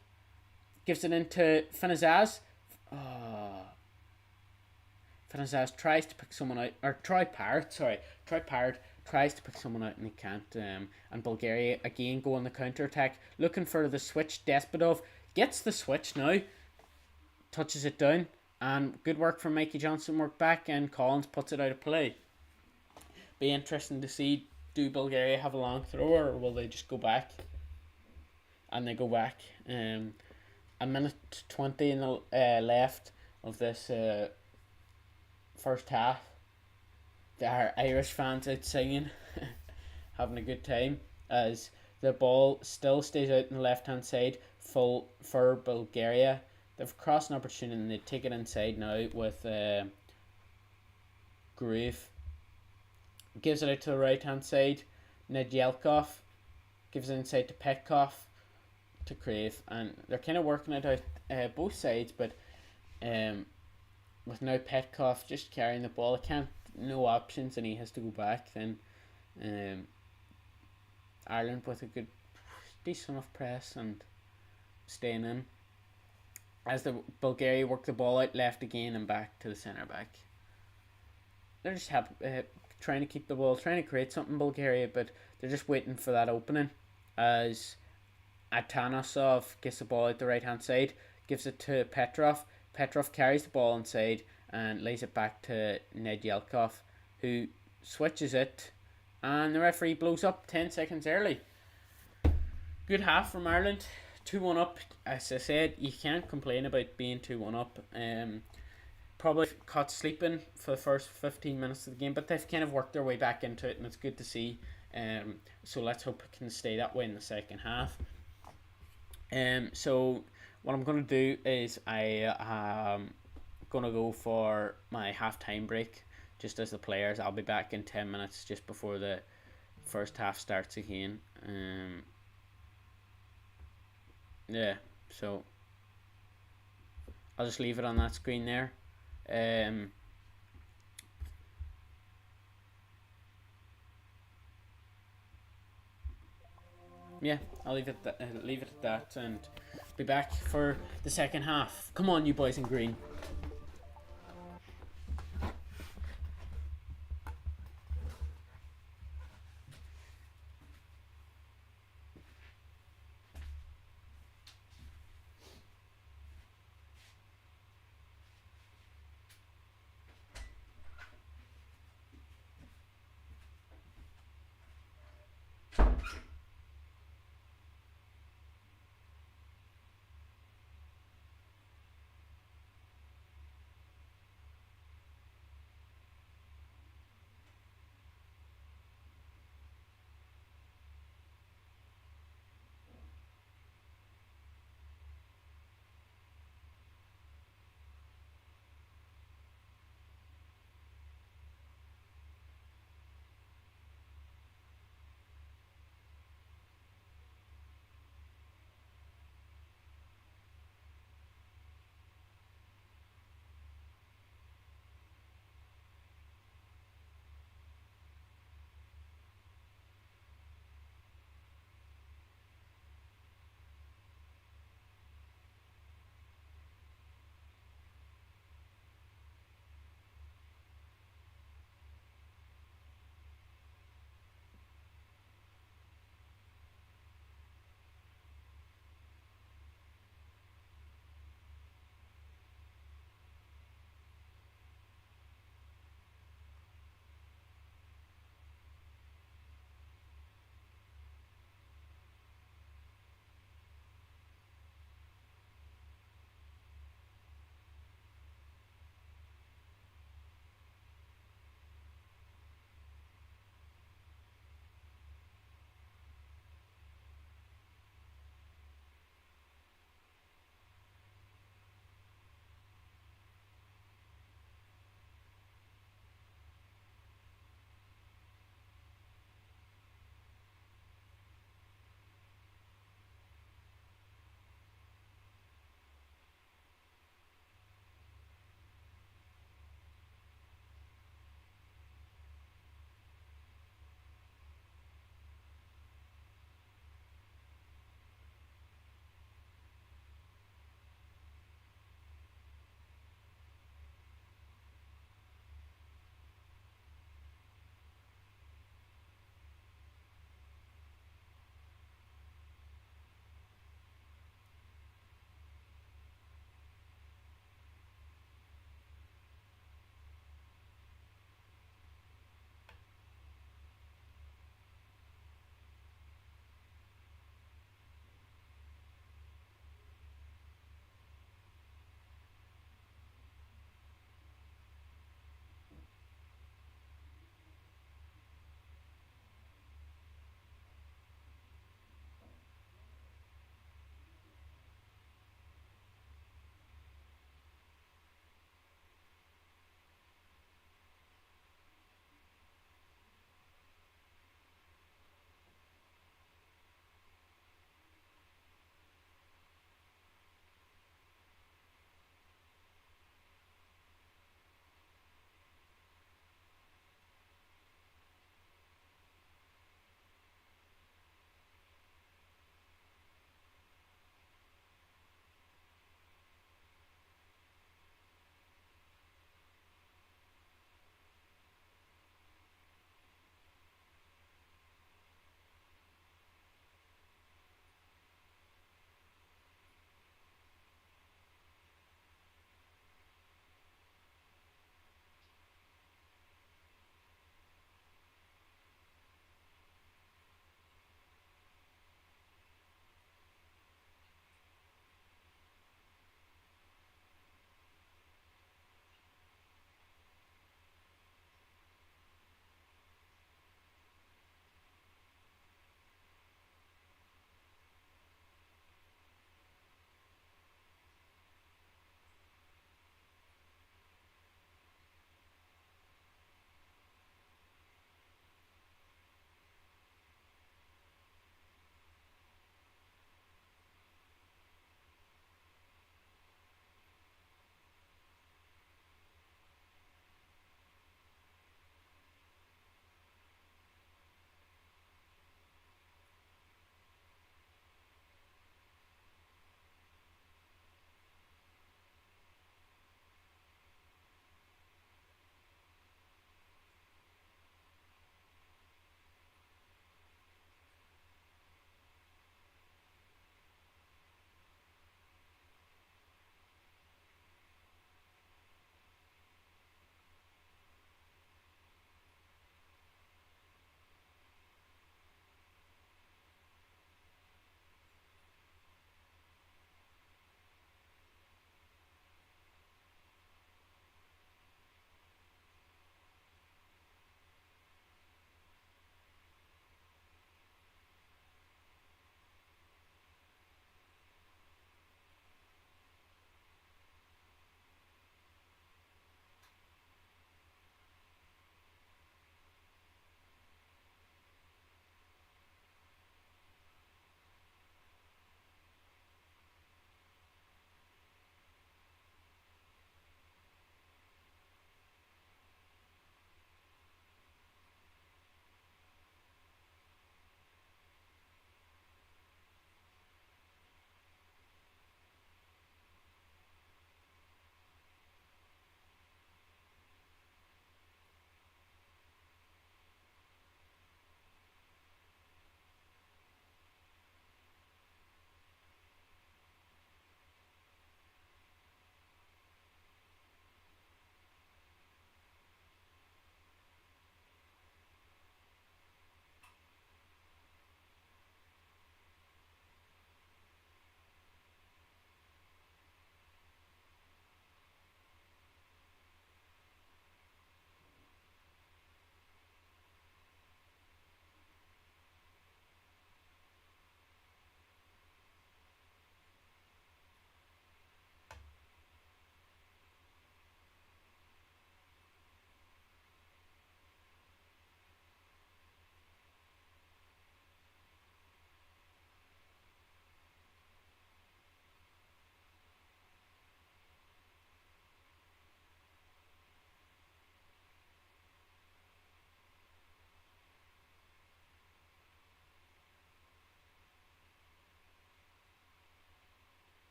Gives it into Finazaz. Finazaz tries to pick someone out, or Troy Parrott tries to pick someone out and he can't. And Bulgaria again go on the counter attack, looking for the switch. Despotov gets the switch now, touches it down, and good work from Mikey Johnson. Work back, and Collins puts it out of play. Be interesting to see, do Bulgaria have a long throw, or will they just go back? And they go back. A minute 20 in the left of this first half. There are Irish fans out singing, having a good time, as the ball still stays out on the left hand side full for Bulgaria. They've crossed an opportunity and they take it inside now with Groove. Gives it out to the right hand side. Nedyelkov gives it inside to Petkov, to Crave, and they're kind of working it out both sides, but with now Petkov just carrying the ball, no options, and he has to go back. Then Ireland with a good, decent enough press and staying in, as the Bulgaria work the ball out left again and back to the centre back. They're just trying to keep the ball, trying to create something, Bulgaria, but they're just waiting for that opening, as Atanosov gets the ball out the right hand side, gives it to Petrov. Petrov carries the ball inside and lays it back to Nedyelkov, who switches it, and the referee blows up 10 seconds early. Good half from Ireland, 2-1 up. As I said, you can't complain about being 2-1 up. Probably caught sleeping for the first 15 minutes of the game, but they've kind of worked their way back into it, and it's good to see. So let's hope it can stay that way in the second half. So what I'm going to do is I am going to go for my half-time break, just as the players. I'll be back in 10 minutes just before the first half starts again. Yeah, so I'll just leave it on that screen there. Yeah, I'll leave it at that, and be back for the second half. Come on, you boys in green.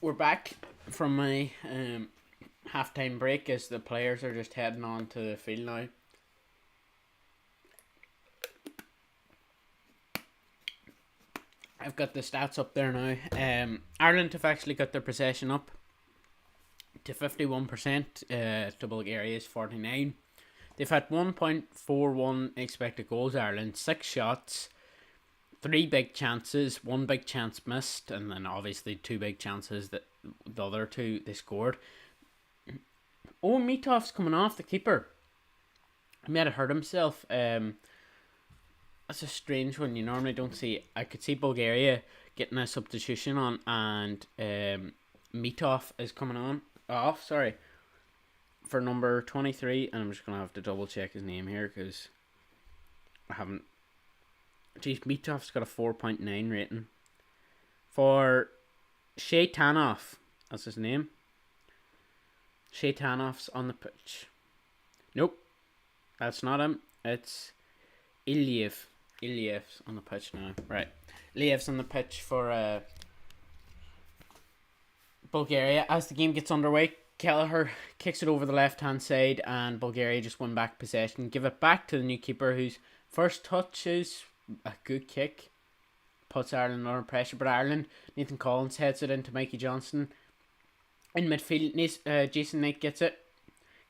We're back from my halftime break as the players are just heading on to the field now. I've got the stats up there now. Ireland have actually got their possession up to 51%, to Bulgaria's 49%. They've had 1.41 expected goals, Ireland, 6 shots, 3 big chances, 1 big chance missed, and then obviously 2 big chances that the other 2 they scored. Oh, Mitov's coming off, the keeper. He might have hurt himself. That's a strange one. You normally don't see. I could see Bulgaria getting a substitution on, and Mitov is coming on off. Sorry, for number 23, and I'm just gonna have to double check his name here because I haven't. Geez, Mitov's got a 4.9 rating. For Shaitanov, that's his name. Shaitanov's on the pitch. Nope, that's not him. It's Iliev. Iliev's on the pitch now. Right. Iliev's on the pitch for Bulgaria. As the game gets underway, Kelleher kicks it over the left-hand side and Bulgaria just win back possession. Give it back to the new keeper whose first touch is a good kick. Puts Ireland under pressure, but Ireland, Nathan Collins heads it into Mikey Johnson. In midfield, Jason Knight gets it.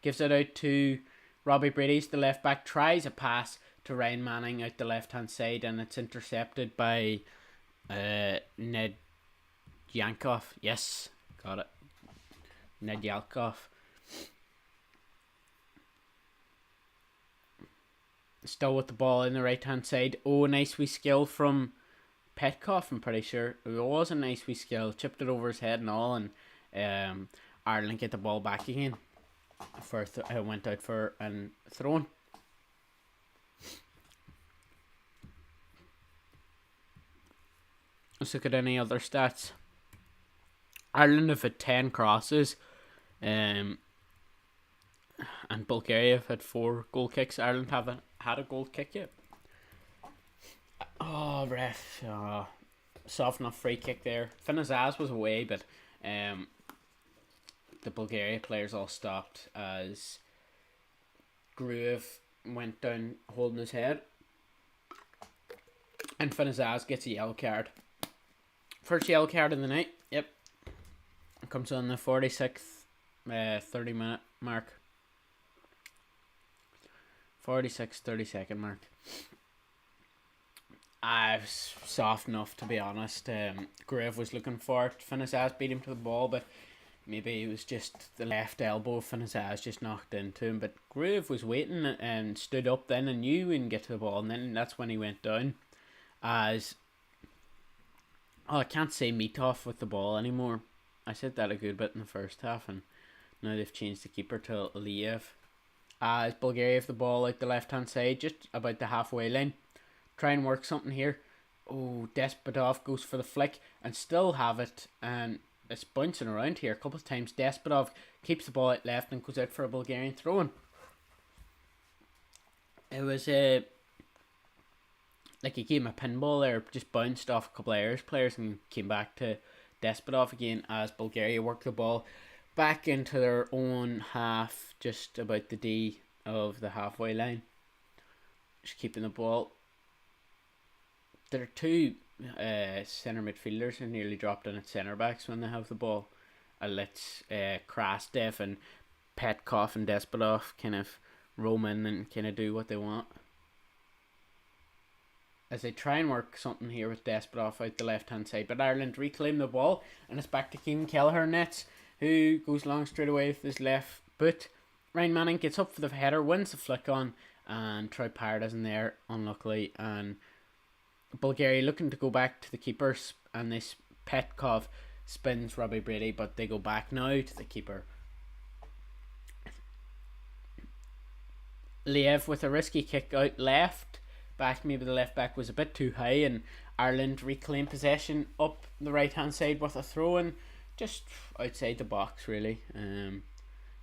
Gives it out to Robbie Brady's the left back. Tries a pass to Ryan Manning out the left hand side, and it's intercepted by Ned Yankov. Yes, got it. Ned Yalkov. Still with the ball in the right hand side. Oh, a nice wee skill from Petkov, I'm pretty sure. It was a nice wee skill. Chipped it over his head and all, and Ireland get the ball back again. Went out for and thrown. Let's look at any other stats. Ireland have had 10 crosses, and Bulgaria have had 4 goal kicks. Ireland haven't had a goal kick yet. Oh, ref. Soft enough free kick there. Finazaz was away, but the Bulgaria players all stopped as Gruev went down holding his head. And Finazaz gets a yellow card. First yellow card of the night. Yep. It comes on the 46th 30 minute mark. 30-second mark. I was soft enough, to be honest. Gruev was looking for it. Finazaz beat him to the ball, but maybe it was just the left elbow. Finazaz just knocked into him, but Gruev was waiting and stood up then and knew he would get to the ball, and then that's when he went down. I can't say Mitov with the ball anymore. I said that a good bit in the first half, and now they've changed the keeper to Liev. As Bulgaria have the ball out the left hand side, just about the halfway line. Try and work something here. Oh, Despotov goes for the flick and still have it, and it's bouncing around here a couple of times. Despotov keeps the ball out left and goes out for a Bulgarian throw-in. It was like he gave him a pinball there, just bounced off a couple of Irish players and came back to Despotov again as Bulgaria worked the ball back into their own half, just about the D of the halfway line. Just keeping the ball. There are 2 centre midfielders who nearly dropped in at centre backs when they have the ball. Let's Krastev and Petkov and Despotov kind of roam in and kind of do what they want. As they try and work something here with Despotov out the left hand side, but Ireland reclaim the ball and it's back to Cian Kelleher nets, who goes long straight away with his left boot. Ryan Manning gets up for the header, wins the flick on, and Troy Parrott isn't there, unluckily, and Bulgaria looking to go back to the keepers, and this Petkov spins Robbie Brady, but they go back now to the keeper. Liev with a risky kick out left back. Maybe the left back was a bit too high, and Ireland reclaim possession up the right hand side with a throw-in just outside the box, really.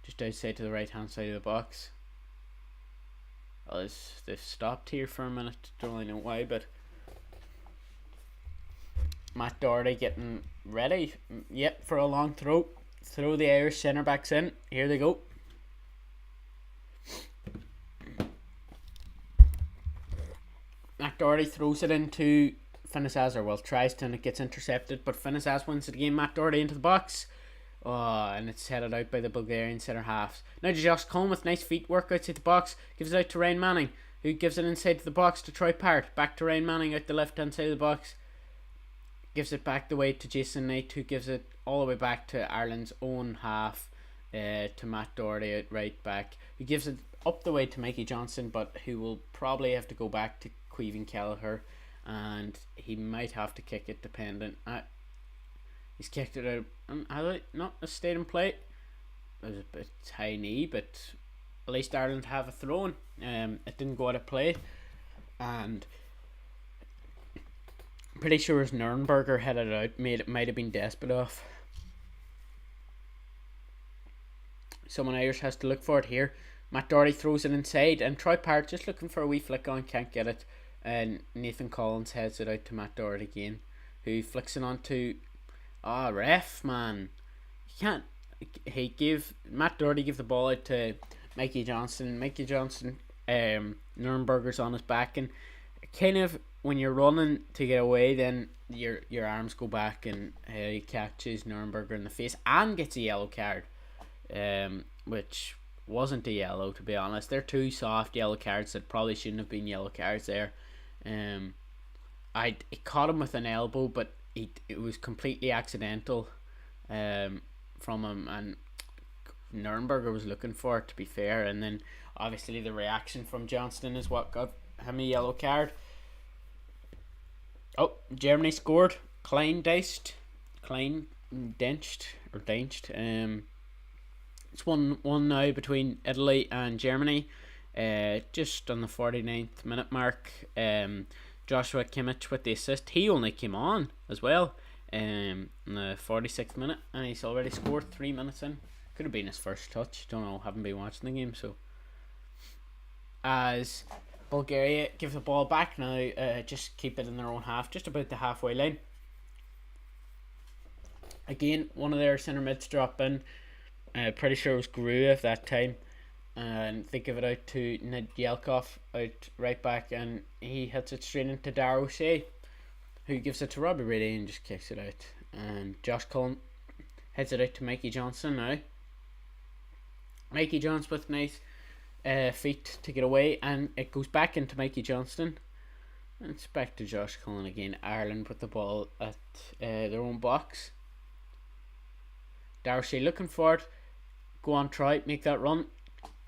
Just outside to the right hand side of the box. Well, they've stopped here for a minute. Don't really know why, but Matt Doherty getting ready. Yep, for a long throw. Throw the Irish centre backs in. Here they go. Matt Doherty throws it into Finnessaz, well, tries to, and it gets intercepted, but Finnessaz wins it again. Matt Doherty into the box. Oh, and it's headed out by the Bulgarian centre halves. Now Josh Cullen with nice feet work outside the box. Gives it out to Ryan Manning, who gives it inside to the box to Troy Parrott. Back to Ryan Manning out the left hand side of the box. Gives it back the way to Jason Knight, who gives it all the way back to Ireland's own half, to Matt Doherty out right back. He gives it up the way to Mikey Johnson, but who will probably have to go back to Caoimhín Kelleher, and he might have to kick it dependent. He's kicked it out. Not a stayed in play. It was a bit high knee, but at least Ireland have a throw in. It didn't go out of play, and I'm pretty sure his Nürnberger headed out. It might have been Despotov. Someone Irish has to look for it here. Matt Doherty throws it inside, and Troy Parrott just looking for a wee flick on, can't get it, and Nathan Collins heads it out to Matt Doherty again, who flicks it on to ref, man. You can't. Matt Doherty give the ball out to Mikey Johnson. Mikey Johnson, Nürnberger's on his back, and kind of when you're running to get away, then your arms go back, and he catches Nürnberger in the face and gets a yellow card, which wasn't a yellow, to be honest. They're two soft yellow cards that probably shouldn't have been yellow cards there. It caught him with an elbow, but it was completely accidental from him, and Nürnberger was looking for it, to be fair, and then obviously the reaction from Johnston is what got him a yellow card. Oh, Germany scored. Klein denched. It's 1-1 now between Italy and Germany. Just on the 49th minute mark. Joshua Kimmich with the assist. He only came on as well in the 46th minute, and he's already scored 3 minutes in. Could have been his first touch. Don't know. Haven't been watching the game. So as Bulgaria give the ball back now, just keep it in their own half, just about the halfway line. Again, one of their centre mids drop in. Pretty sure it was Gruev that time, and they give it out to Nedjelkov out right back, and he hits it straight into Darragh O'Shea, who gives it to Robbie Brady and just kicks it out. And Josh Cullen heads it out to Mikey Johnson now. Mikey Johnson with nice feet to get away, and it goes back into Mikey Johnston, and it's back to Josh Cullen again. Ireland with the ball at their own box. Darragh O'Shea looking for it. Go on, try, make that run.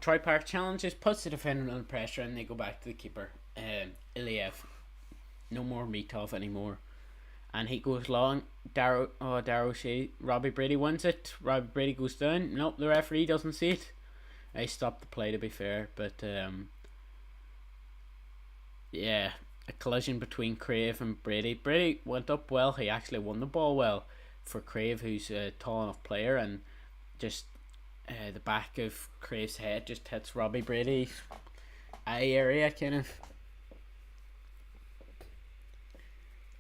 Troy Park challenges, puts the defender under pressure, and they go back to the keeper, Iliev. No more Mitov anymore, and he goes long. Darragh O'Shea, Robbie Brady wins it. Robbie Brady goes down. Nope, the referee doesn't see it. I stopped the play, to be fair, but yeah, a collision between Crave and Brady. Brady went up well. He actually won the ball well for Crave, who's a tall enough player, and just the back of Crave's head just hits Robbie Brady's eye area, kind of.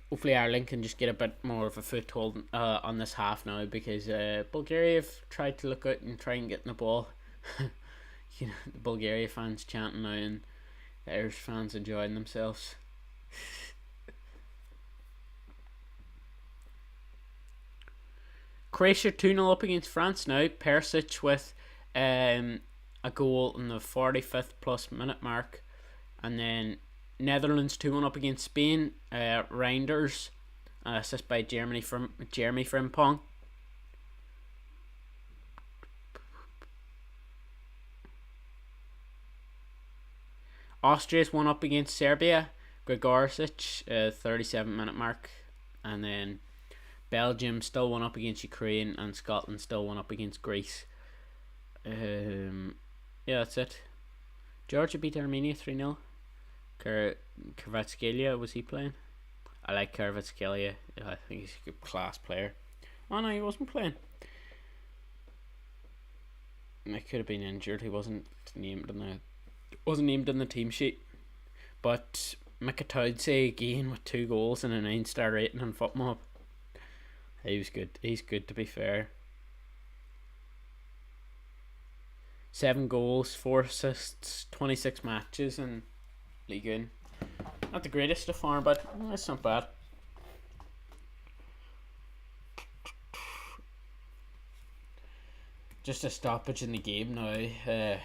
Hopefully Ireland can just get a bit more of a foothold on this half now, because Bulgaria have tried to look out and try and get in the ball. You know, the Bulgaria fans chanting now, and the Irish fans enjoying themselves. Croatia 2-0 up against France now. Perisic with a goal in the 45th plus minute mark, and then Netherlands 2-1 up against Spain. Reinders, assist by Jeremy Frimpong. Austria's 1 up against Serbia. Gregorisic, 37th minute mark, and then Belgium still 1 up against Ukraine, and Scotland still 1 up against Greece. Yeah, that's it. Georgia beat Armenia 3-0. Kvaratskhelia, was he playing? I like Kvaratskhelia. I think he's a good class player. Oh no, he wasn't playing. He could have been injured. He wasn't named in the team sheet. But Mikataudze again with 2 goals and a 9-star rating on FotMob. he was good. He's good, to be fair. 7 goals, 4 assists, 26 matches in League 1. Not the greatest of form, but it's not bad. Just a stoppage in the game now.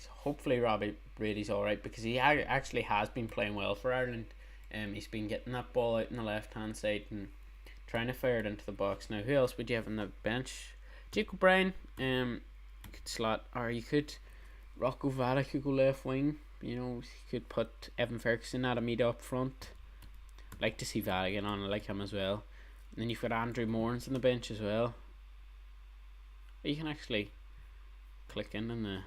Hopefully Robbie Brady's alright, because he actually has been playing well for Ireland. He's been getting that ball out on the left hand side and trying to fire it into the box. Now, who else would you have on the bench? Jake O'Brien, you could slot, or you could Rocco Vada could go left wing. You could put Evan Ferguson, Adamida up front. I'd like to see Vada get on. I like him as well. And then you've got Andrew Moorns on the bench as well. You can actually click in the.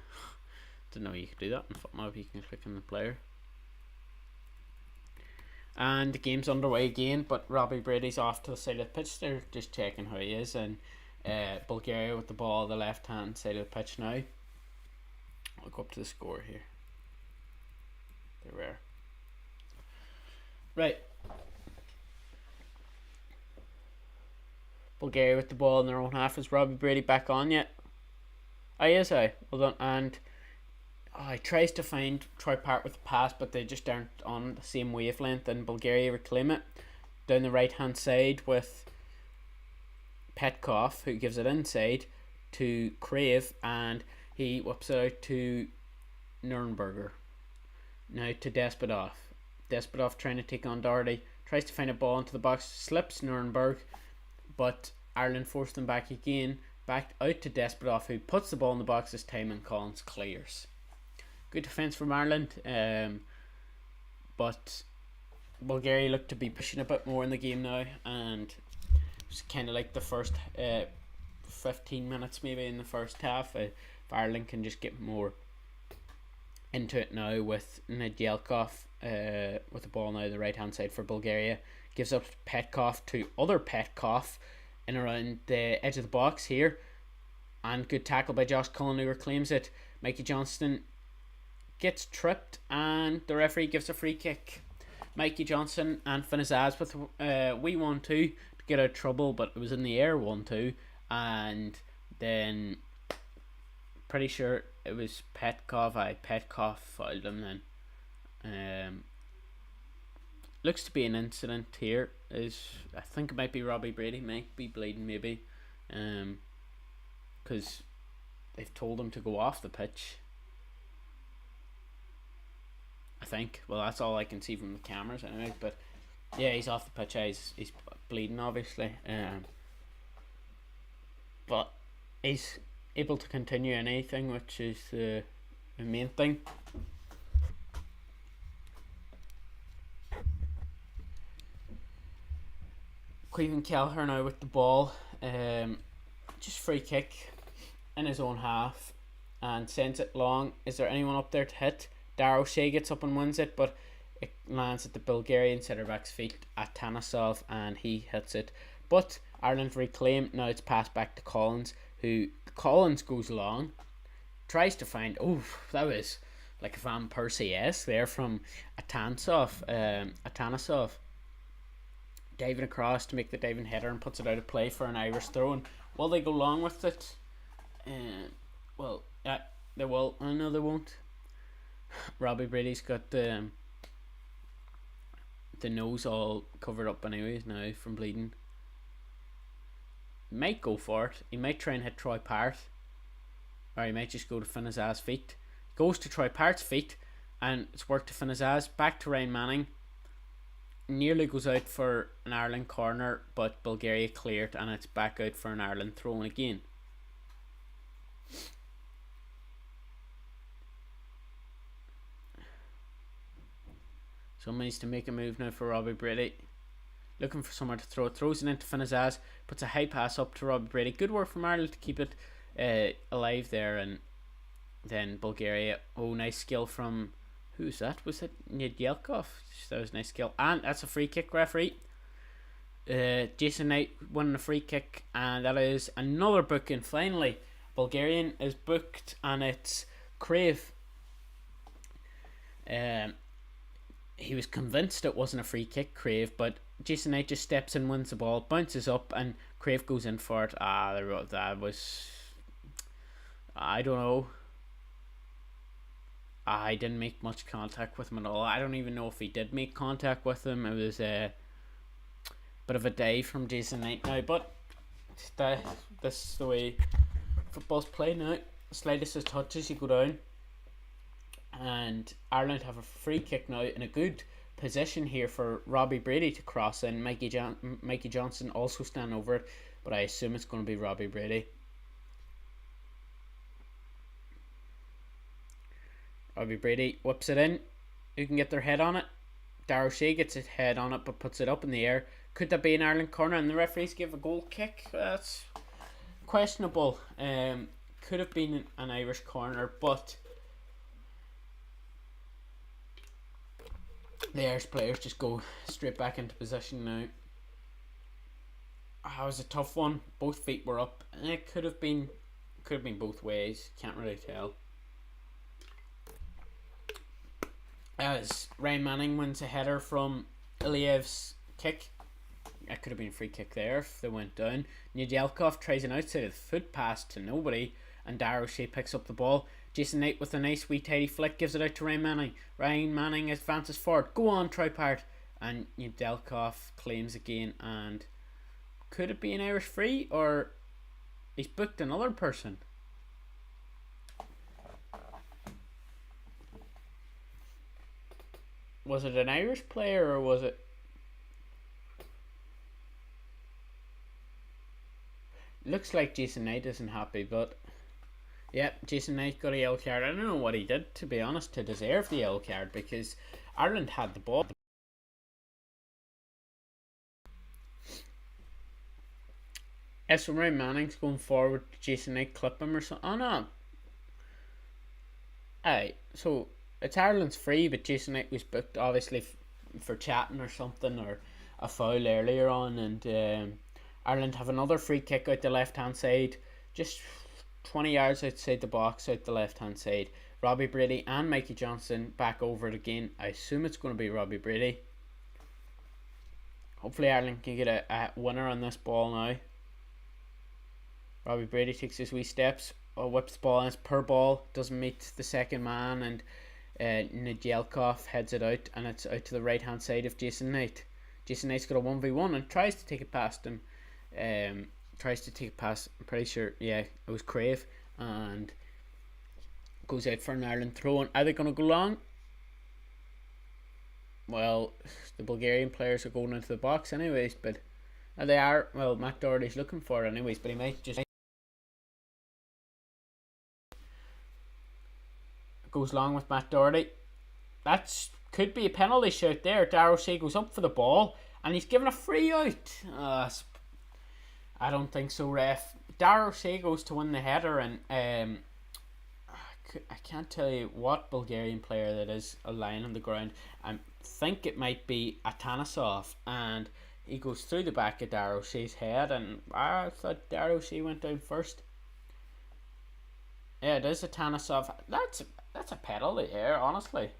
Didn't know you could do that in FotMob. You can click in the player. And the game's underway again, but Robbie Brady's off to the side of the pitch. They're just checking how he is, and Bulgaria with the ball on the left hand side of the pitch now. I'll go up to the score here. There we are. Right. Bulgaria with the ball in their own half. Is Robbie Brady back on yet? He is. Well done. And he tries to find Troy Parrott with the pass, but they just aren't on the same wavelength, and Bulgaria reclaim it down the right hand side with Petkov, who gives it inside to Crave, and he whips it out to Nürnberger. Now to Despotov. Despotov trying to take on Doherty, tries to find a ball into the box, slips Nürnberg, but Ireland forced them back again, back out to Despotov, who puts the ball in the box this time, and Collins clears. Good defence from Ireland, but Bulgaria looked to be pushing a bit more in the game now, and it's kind of like the first 15 minutes maybe in the first half. If Ireland can just get more into it now with Nedjelkov with the ball now the right hand side for Bulgaria, gives up Petkov to other Petkov in around the edge of the box here, and good tackle by Josh Cullen, who reclaims it. Mikey Johnston gets tripped, and the referee gives a free kick. Mikey Johnson and Finazaz with wee 1-2 to get out of trouble, but it was in the air 1-2, and then pretty sure it was Petkov. Petkov fouled him then. Looks to be an incident here. I think it might be Robbie Brady, might be bleeding maybe, because they've told him to go off the pitch, I think. Well, that's all I can see from the cameras anyway, but yeah, he's off the pitch. He's bleeding obviously, but he's able to continue anything, which is the main thing. Caoimhin Kelleher now with the ball, just free kick in his own half and sends it long. Is there anyone up there to hit? Darrow Shea gets up and wins it, but it lands at the Bulgarian centre back's feet at Tanasov, and he hits it. But Ireland reclaim. Now it's passed back to Collins, who Collins goes long, tries to find. Oh, that was like a Van Persie-esque there from Atanasov. Diving across to make the diving header and puts it out of play for an Irish throw. And will they go long with it? They will. Oh, no, they won't. Robbie Brady's got the nose all covered up anyways now from bleeding. He might go for it. He might try and hit Troy Parrott, or he might just go to Finazaz's feet. He goes to Troy Parrott's feet, and it's worked to Finazaz. Back to Ryan Manning. Nearly goes out for an Ireland corner, but Bulgaria cleared, and it's back out for an Ireland throw-in again. Someone needs to make a move now for Robbie Brady. Looking for somewhere to throw it. Throws it into Finazaz. Puts a high pass up to Robbie Brady. Good work from Ireland to keep it alive there. And then Bulgaria. Oh, nice skill from... Who's that? Was it Nedjelkov? That was a nice skill. And that's a free kick, referee. Jason Knight winning a free kick. And that is another booking. Finally, Bulgarian is booked. And it's Crave. he was convinced it wasn't a free kick, Crave, but Jason Knight just steps in, wins the ball, bounces up, and Crave goes in for it. That was, I don't know. I didn't make much contact with him at all. I don't even know if he did make contact with him. It was a bit of a day from Jason Knight now, but this is the way football's played now. Slightest of touches, you go down. And Ireland have a free kick now in a good position here for Robbie Brady to cross in. Mikey Johnson also stand over it, but I assume it's going to be Robbie Brady. Robbie Brady whips it in. Who can get their head on it? Darragh Shea gets his head on it but puts it up in the air. Could that be an Ireland corner and the referees give a goal kick? That's questionable. Could have been an Irish corner, but the Irish players just go straight back into position now. That was a tough one. Both feet were up, and it could have been both ways. Can't really tell. As Ryan Manning wins a header from Iliev's kick. That could have been a free kick there if they went down. Nedeljkov tries an outside of the foot pass to nobody, and Darragh Shea picks up the ball. Jason Knight with a nice wee tidy flick gives it out to Ryan Manning. Ryan Manning advances forward. Go on, Tripart. And Nedeljkov claims again, and could it be an Irish free, or he's booked another person? Was it an Irish player, or was it? Looks like Jason Knight isn't happy, but yep, Jason Knight got a yellow card. I don't know what he did, to be honest, to deserve the yellow card, because Ireland had the ball. As for Ryan Manning's going forward, Jason Knight clip him or something. Oh no. Aye, so it's Ireland's free, but Jason Knight was booked obviously for chatting or something, or a foul earlier on, and Ireland have another free kick out the left hand side, just 20 yards outside the box, out the left hand side. Robbie Brady and Mikey Johnson back over it again. I assume it's going to be Robbie Brady. Hopefully Ireland can get a winner on this ball now. Robbie Brady takes his wee steps, whips the ball, and it's per ball, doesn't meet the second man, and Nedeljkov heads it out, and it's out to the right hand side of Jason Knight. Jason Knight's got a 1v1 and tries to take it past him. I'm pretty sure, yeah, it was Crave, and goes out for an Ireland throw-in. Are they going to go long? Well, the Bulgarian players are going into the box anyways, but they are. Well, Matt Doherty's looking for it anyways, but he might just goes long with Matt Doherty. That could be a penalty shout there. Darragh Shea goes up for the ball, and he's given a free out. I don't think so, ref. Darragh Shea goes to win the header, and I can't tell you what Bulgarian player that is lying on the ground. I think it might be Atanasov, and he goes through the back of Darragh Shea's head, and I thought Darragh Shea went down first. Yeah, it is Atanasov. That's a penalty here, honestly.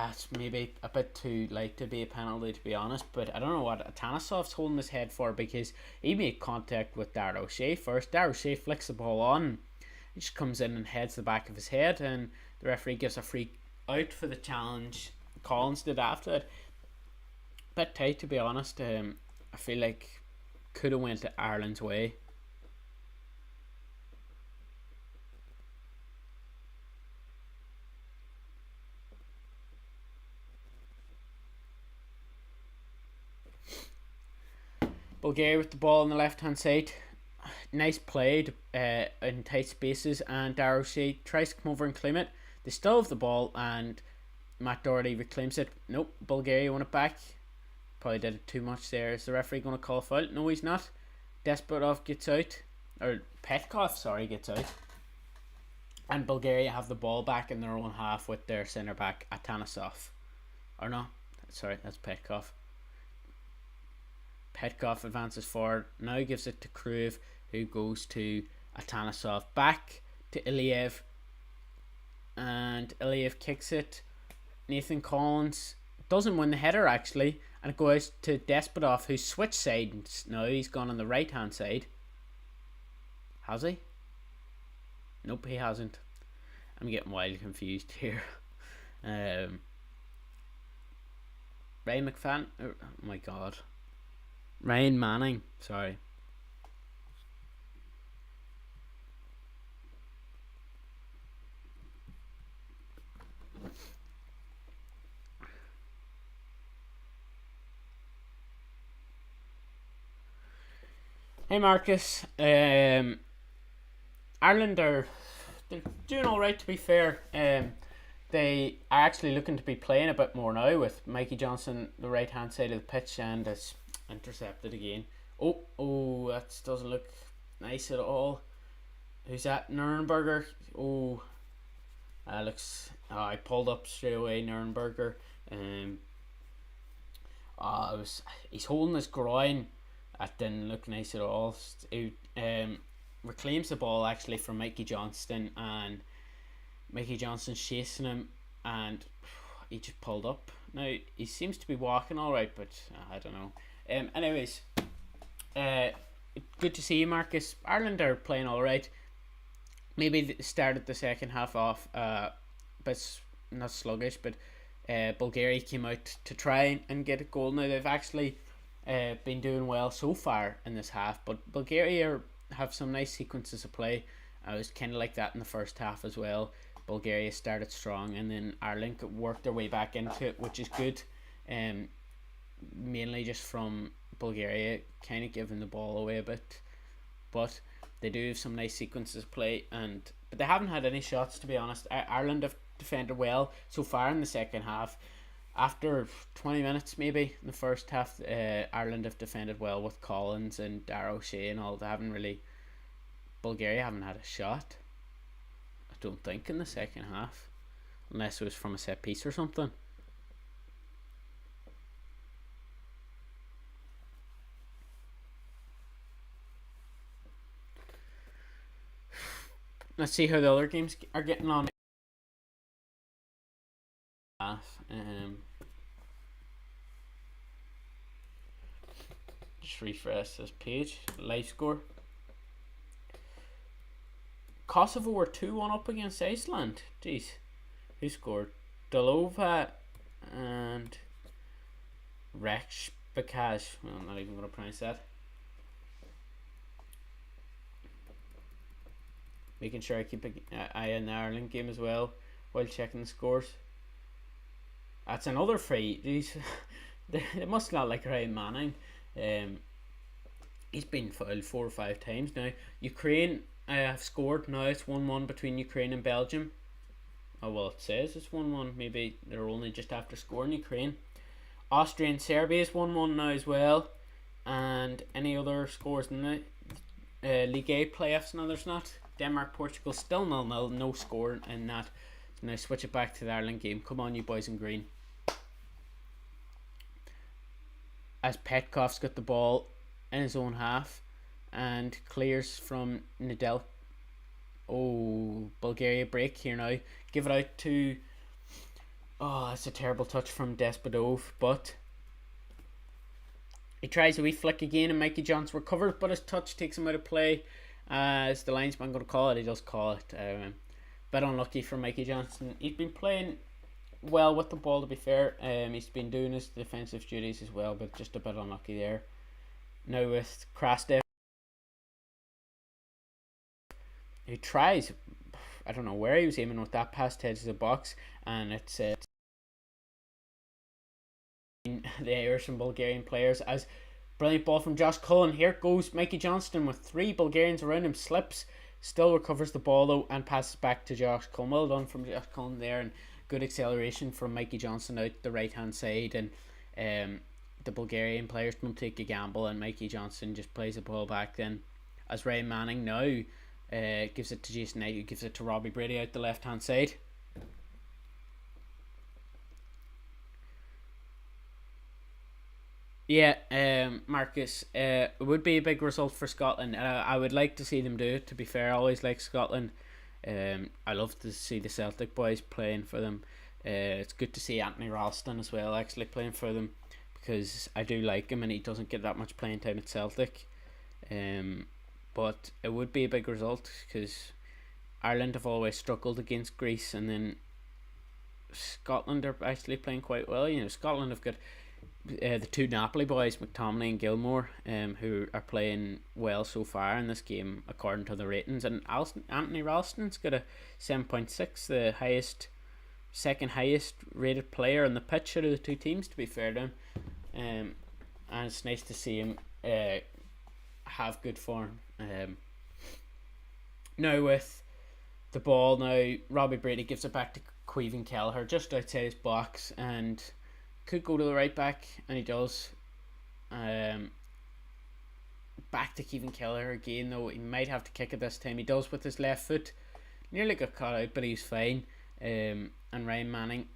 It's maybe a bit too late to be a penalty, to be honest, but I don't know what Atanasov's holding his head for, because he made contact with Darragh Shea first. Darragh Shea flicks the ball on. He just comes in and heads the back of his head, and the referee gives a free out for the challenge. Collins did after it. Bit tight, to be honest. I feel like could have went Ireland's way. Bulgaria with the ball on the left hand side. Nice play in tight spaces, and Darragh Shea tries to come over and claim it. They still have the ball, and Matt Doherty reclaims it. Nope, Bulgaria won it back. Probably did it too much there. Is the referee going to call a foul? No, he's not. Desperatov gets out, or Petkov, sorry, gets out. And Bulgaria have the ball back in their own half with their centre back Atanasov. Or no, sorry, that's Petkov. Petkov advances forward, now gives it to Kruv, who goes to Atanasov, back to Iliev, and Iliev kicks it, Nathan Collins doesn't win the header actually, and it goes to Despotoff, who's switched sides now. He's gone on the right hand side. Has he? Nope, he hasn't. I'm getting wildly confused here. Ryan McFadden. Oh my god. Ryan Manning. Sorry. Hey Marcus. Ireland they're doing alright, to be fair. They are actually looking to be playing a bit more now with Mikey Johnson the right hand side of the pitch, and it's intercepted again. Oh, that doesn't look nice at all. Who's that? Nürnberger. Looks. I pulled up straight away. Nürnberger. He's holding his groin. That didn't look nice at all. He reclaims the ball actually from Mikey Johnston, and Mikey Johnston's chasing him, and he just pulled up. Now he seems to be walking all right, but I don't know. Anyways, good to see you, Marcus. Ireland are playing all right. Maybe they started the second half off but not sluggish, but Bulgaria came out to try and get a goal. Now they've actually been doing well so far in this half, but Bulgaria have some nice sequences of play. I was kind of like that in the first half as well. Bulgaria started strong, and then Ireland worked their way back into it, which is good. Mainly just from Bulgaria kind of giving the ball away a bit, but they do have some nice sequences of play, but they haven't had any shots, to be honest. Ireland have defended well so far in the second half. After 20 minutes maybe in the first half, Ireland have defended well with Collins and Darragh O'Shea and all. Bulgaria haven't had a shot, I don't think, in the second half, unless it was from a set piece or something. Let's see how the other games are getting on. Just refresh this page. Live score. Kosovo were 2-1 up against Iceland. Jeez. Who scored? Dolova and Rekspakaj. Well, I'm not even going to pronounce that. Making sure I keep an eye on the Ireland game as well while checking the scores. That's another free. Jeez. They must not like Ryan Manning. He's been fouled 4 or 5 times now. Ukraine have scored. Now it's 1-1 between Ukraine and Belgium. Oh well, it says it's 1-1. Maybe they're only just after scoring Ukraine. Austria and Serbia is 1-1 now as well. And any other scores in the League A playoffs? No, there's not. Denmark, Portugal still 0-0, no score in that. So now switch it back to the Ireland game. Come on, you boys in green. As Petkov's got the ball in his own half and clears from Nadel. Oh, Bulgaria break here now. Give it out to... Oh, that's a terrible touch from Despotov, but he tries a wee flick again and Mikey Johnson recovers, but his touch takes him out of play. As the linesman going to call it, he does call it. Bit unlucky for Mikey Johnson. He's been playing well with the ball, to be fair. He's been doing his defensive duties as well, but just a bit unlucky there. Now with Krastev, he tries, I don't know where he was aiming with that pass to edge of the box, and it's the Irish and Bulgarian players. As brilliant ball from Josh Cullen. Here goes Mikey Johnston with 3 Bulgarians around him. Slips, still recovers the ball though, and passes back to Josh Cullen. Well done from Josh Cullen there, and good acceleration from Mikey Johnston out the right hand side. And the Bulgarian players don't take a gamble, and Mikey Johnston just plays the ball back then. As Ryan Manning now gives it to Jason Knight, who gives it to Robbie Brady out the left hand side. Yeah, Marcus, it would be a big result for Scotland. I would like to see them do it, to be fair. I always like Scotland. I love to see the Celtic boys playing for them. It's good to see Anthony Ralston as well actually playing for them, because I do like him and he doesn't get that much playing time at Celtic. But it would be a big result because Ireland have always struggled against Greece, and then Scotland are actually playing quite well. Scotland have got the two Napoli boys, McTominay and Gilmore, who are playing well so far in this game according to the ratings. And Anthony Ralston's got a 7.6, the second highest rated player on the pitch out of the two teams, to be fair to him. And it's nice to see him have good form. Now with the ball, Robbie Brady gives it back to Caoimhin Kelleher just outside his box, and could go to the right back, and he does. Back to Caoimhin Kelleher again, though he might have to kick it this time. He does with his left foot. Nearly got caught out, but he's fine. And Ryan Manning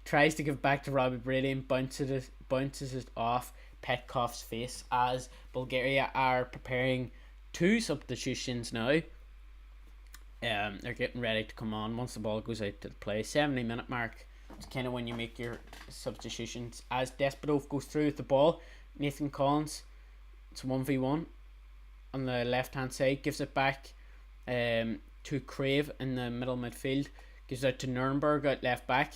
tries to give back to Robbie Brady and bounces it off Petkov's face, as Bulgaria are preparing two substitutions now. They're getting ready to come on once the ball goes out to the play. 70-minute mark. It's kind of when you make your substitutions. As Despotov goes through with the ball, Nathan Collins, it's 1v1 on the left hand side, gives it back to Crave in the middle midfield, gives it to Nuremberg at left back.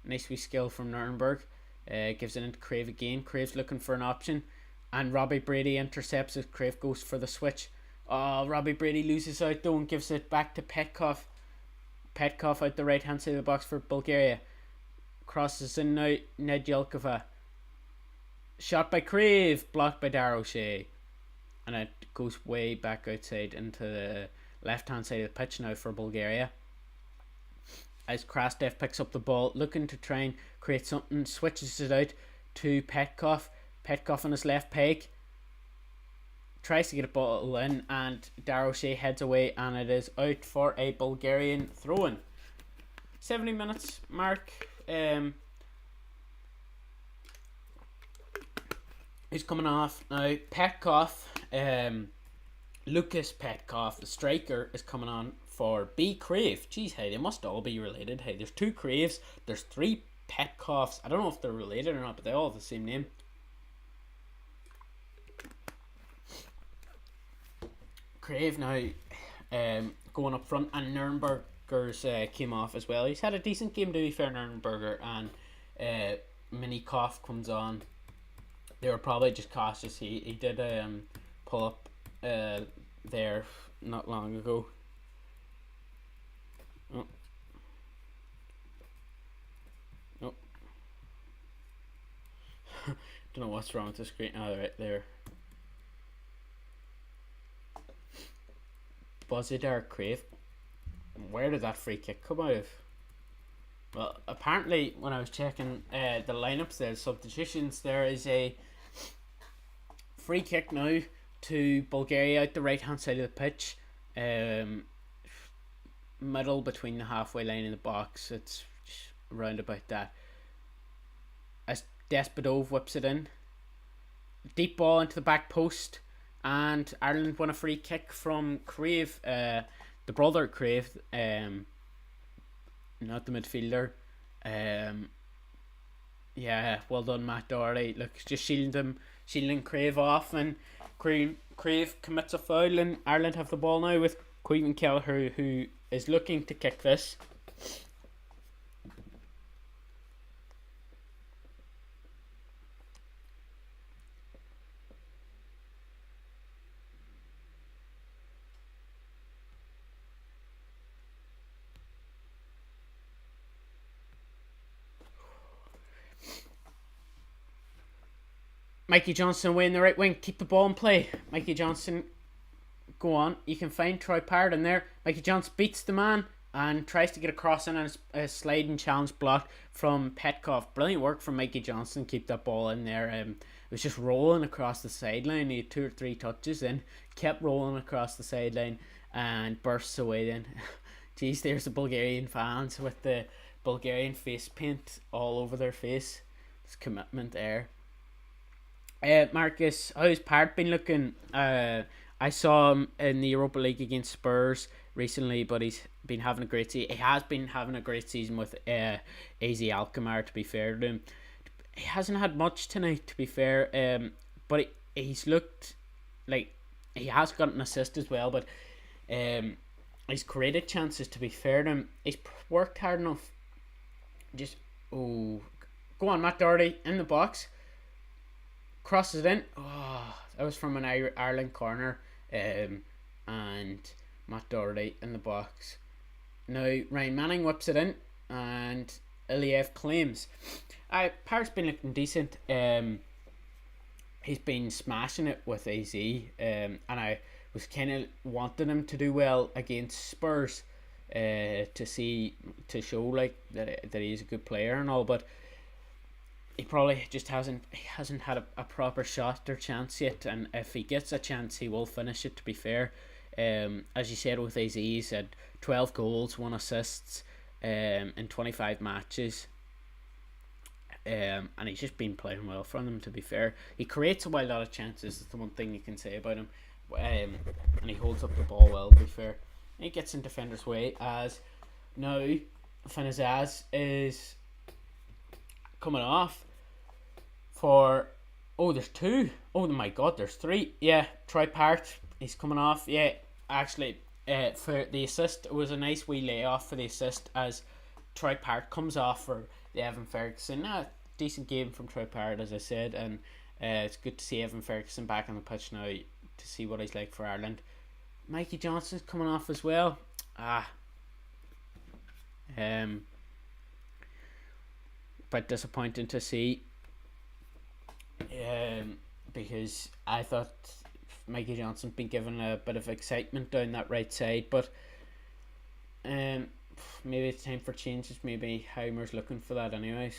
Nice wee skill from Nuremberg. Gives it into Crave again. Crave's looking for an option, and Robbie Brady intercepts it. Crave goes for the switch. Robbie Brady loses out though and gives it back to Petkov. Petkov out the right hand side of the box for Bulgaria. Crosses in now, Nedjelkova. Shot by Crave, blocked by Dar O'Shea. And it goes way back outside into the left hand side of the pitch now for Bulgaria. As Krastev picks up the ball, looking to try and create something, switches it out to Petkov. Petkov on his left peg. Tries to get a ball in, and Dar O'Shea heads away, and it is out for a Bulgarian throw-in. 70 minutes mark. Who's coming off now? Petkov. Lucas Petkov, the striker, is coming on for B. Crave. Jeez, hey, they must all be related. Hey, there's two Craves, there's three Petkovs. I don't know if they're related or not, but they all have the same name. Crave now going up front, and Nürnberger's came off as well. He's had a decent game, to be fair, Nürnberger, and Minikov comes on. They were probably just cautious. He did pull up there not long ago. Oh. Don't know what's wrong with the screen. Right there. Bozidar Crave. Where did that free kick come out of? Well, apparently when I was checking the lineups there, substitutions, there is a free kick now to Bulgaria out the right hand side of the pitch, middle between the halfway line and the box. It's around about that. As Despotov whips it in, deep ball into the back post, and Ireland won a free kick from Crave, the brother Crave, not the midfielder. Yeah, well done, Matt Doherty. Look, just shielding Crave off, and Crave commits a foul, and Ireland have the ball now with Caoimhin Kelleher, who is looking to kick this. Mikey Johnson away in the right wing. Keep the ball in play. Mikey Johnson, go on. You can find Troy Parrott in there. Mikey Johnson beats the man and tries to get across in, and a sliding challenge blocked from Petkov. Brilliant work from Mikey Johnson. Keep that ball in there. It was just rolling across the sideline. He had 2 or 3 touches in. Kept rolling across the sideline and bursts away then. Jeez, there's the Bulgarian fans with the Bulgarian face paint all over their face. There's commitment there. Marcus, how's Parrott been looking? I saw him in the Europa League against Spurs recently, but he's been having a great season. He has been having a great season with AZ Alkmaar, to be fair to him. He hasn't had much tonight, to be fair, but he's looked like he has got an assist as well, but he's created chances, to be fair to him. He's worked hard enough. Just, go on, Matt Doherty in the box. Crosses it in. Oh, that was from an Ireland corner. And Matt Doherty in the box. Now Ryan Manning whips it in, and Iliev claims. Parr's been looking decent. He's been smashing it with AZ, and I was kind of wanting him to do well against Spurs, to show like that he's a good player and all, but he probably just hasn't had a proper shot or chance yet, and if he gets a chance he will finish it, to be fair. As you said with AZ, he's had 12 goals, 1 assists in 25 matches, and he's just been playing well for them, to be fair. He creates a lot of chances, that's the one thing you can say about him, and he holds up the ball well, to be fair. And he gets in defenders' way, as now Finazaz is coming off for, there's 2. Oh my god, there's 3. Yeah, Troy Parrott, he's coming off. Yeah, actually, for the assist, it was a nice wee layoff for the assist, as Troy Parrott comes off for the Evan Ferguson. Decent game from Troy Parrott, as I said, and it's good to see Evan Ferguson back on the pitch now, to see what he's like for Ireland. Mikey Johnson's coming off as well. But disappointing to see, because I thought Mikey Johnson's been given a bit of excitement down that right side, but maybe it's time for changes. Maybe Heimer's looking for that anyways.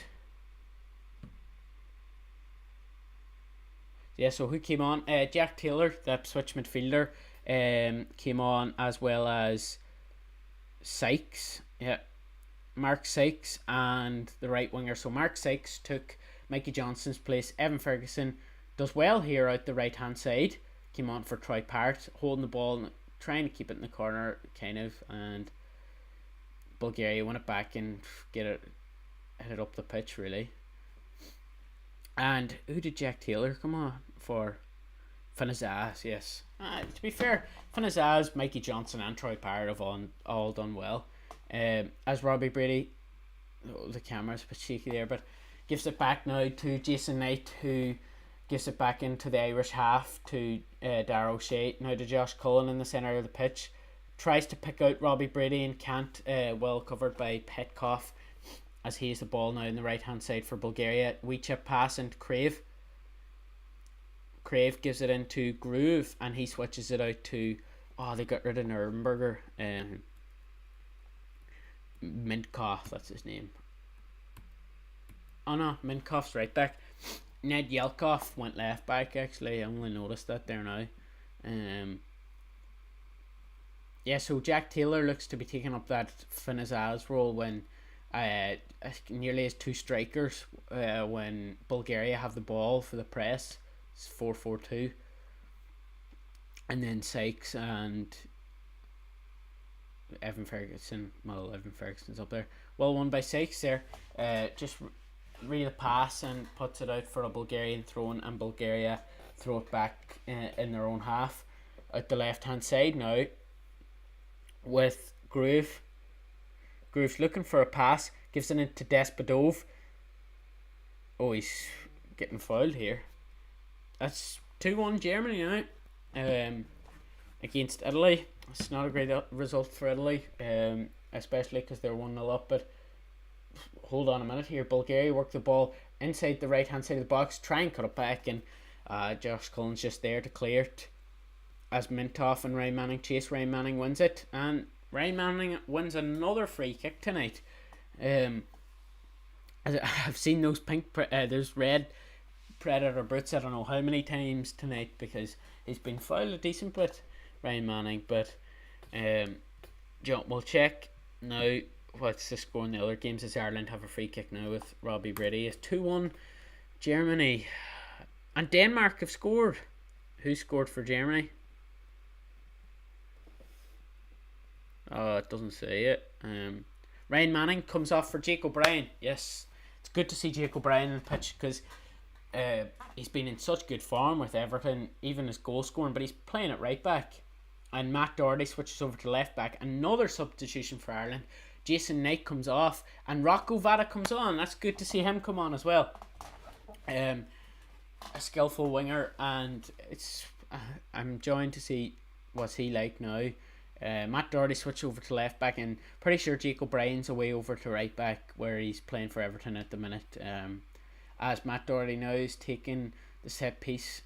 Yeah, so who came on? Jack Taylor, the switch midfielder, came on, as well as Sykes. Yeah, Mark Sykes and the right winger. So Mark Sykes took Mikey Johnson's place. Evan Ferguson does well here out the right hand side. Came on for Troy Parrott, holding the ball and trying to keep it in the corner, kind of, and Bulgaria won it back and hit it up the pitch, really. And who did Jack Taylor come on for? Finazaz, yes. To be fair, Finazaz, Mikey Johnson and Troy Parrott have all done well. As Robbie Brady, the camera's a bit shaky there, but gives it back now to Jason Knight, who gives it back into the Irish half to Darragh O'Shea. Now to Josh Cullen in the centre of the pitch. Tries to pick out Robbie Brady and can't, well covered by Petkoff, as he has the ball now in the right hand side for Bulgaria. Wee chip pass into Crave. Crave gives it into Groove, and he switches it out to, they got rid of Nürnberger, Mintkov, that's his name. Oh no, Minkov's right back. Ned Yelkov went left back, actually. I only noticed that there now. Yeah, so Jack Taylor looks to be taking up that Finazaz role when nearly as 2 strikers when Bulgaria have the ball for the press. It's 4-4-2. And then Sykes and Evan Ferguson. Well, Evan Ferguson's up there. Well won by Sykes there. Just read a pass and puts it out for a Bulgarian throw, and Bulgaria throw it back in their own half. Out the left hand side now with Groove. Groove's looking for a pass. Gives it into Despodov. He's getting fouled here. That's 2-1 Germany now. Against Italy. It's not a great result for Italy, especially because they're 1-0 up. But hold on a minute here. Bulgaria work the ball inside the right hand side of the box, try and cut it back, and Josh Cullen's just there to clear it. As Mintoff and Ryan Manning chase, Ryan Manning wins it, and Ryan Manning wins another free kick tonight. I've seen those there's red Predator boots I don't know how many times tonight, because he's been fouled a decent bit, Ryan Manning. But we'll check now what's the score in the other games, as Ireland have a free kick now with Robbie Brady. It's 2-1 Germany, and Denmark have scored. Who scored for Germany? Oh, it doesn't say it. Ryan Manning comes off for Jake O'Brien. Yes, it's good to see Jake O'Brien in the pitch because he's been in such good form with Everton, even his goal scoring, but he's playing at right back. And Matt Doherty switches over to left back. Another substitution for Ireland. Jason Knight comes off and Rocco Vada comes on. That's good to see him come on as well. A skillful winger, and I'm enjoying to see what's he like now. Matt Doherty switched over to left back, and pretty sure Jake O'Brien's away over to right back where he's playing for Everton at the minute. As Matt Doherty now is taking the set piece,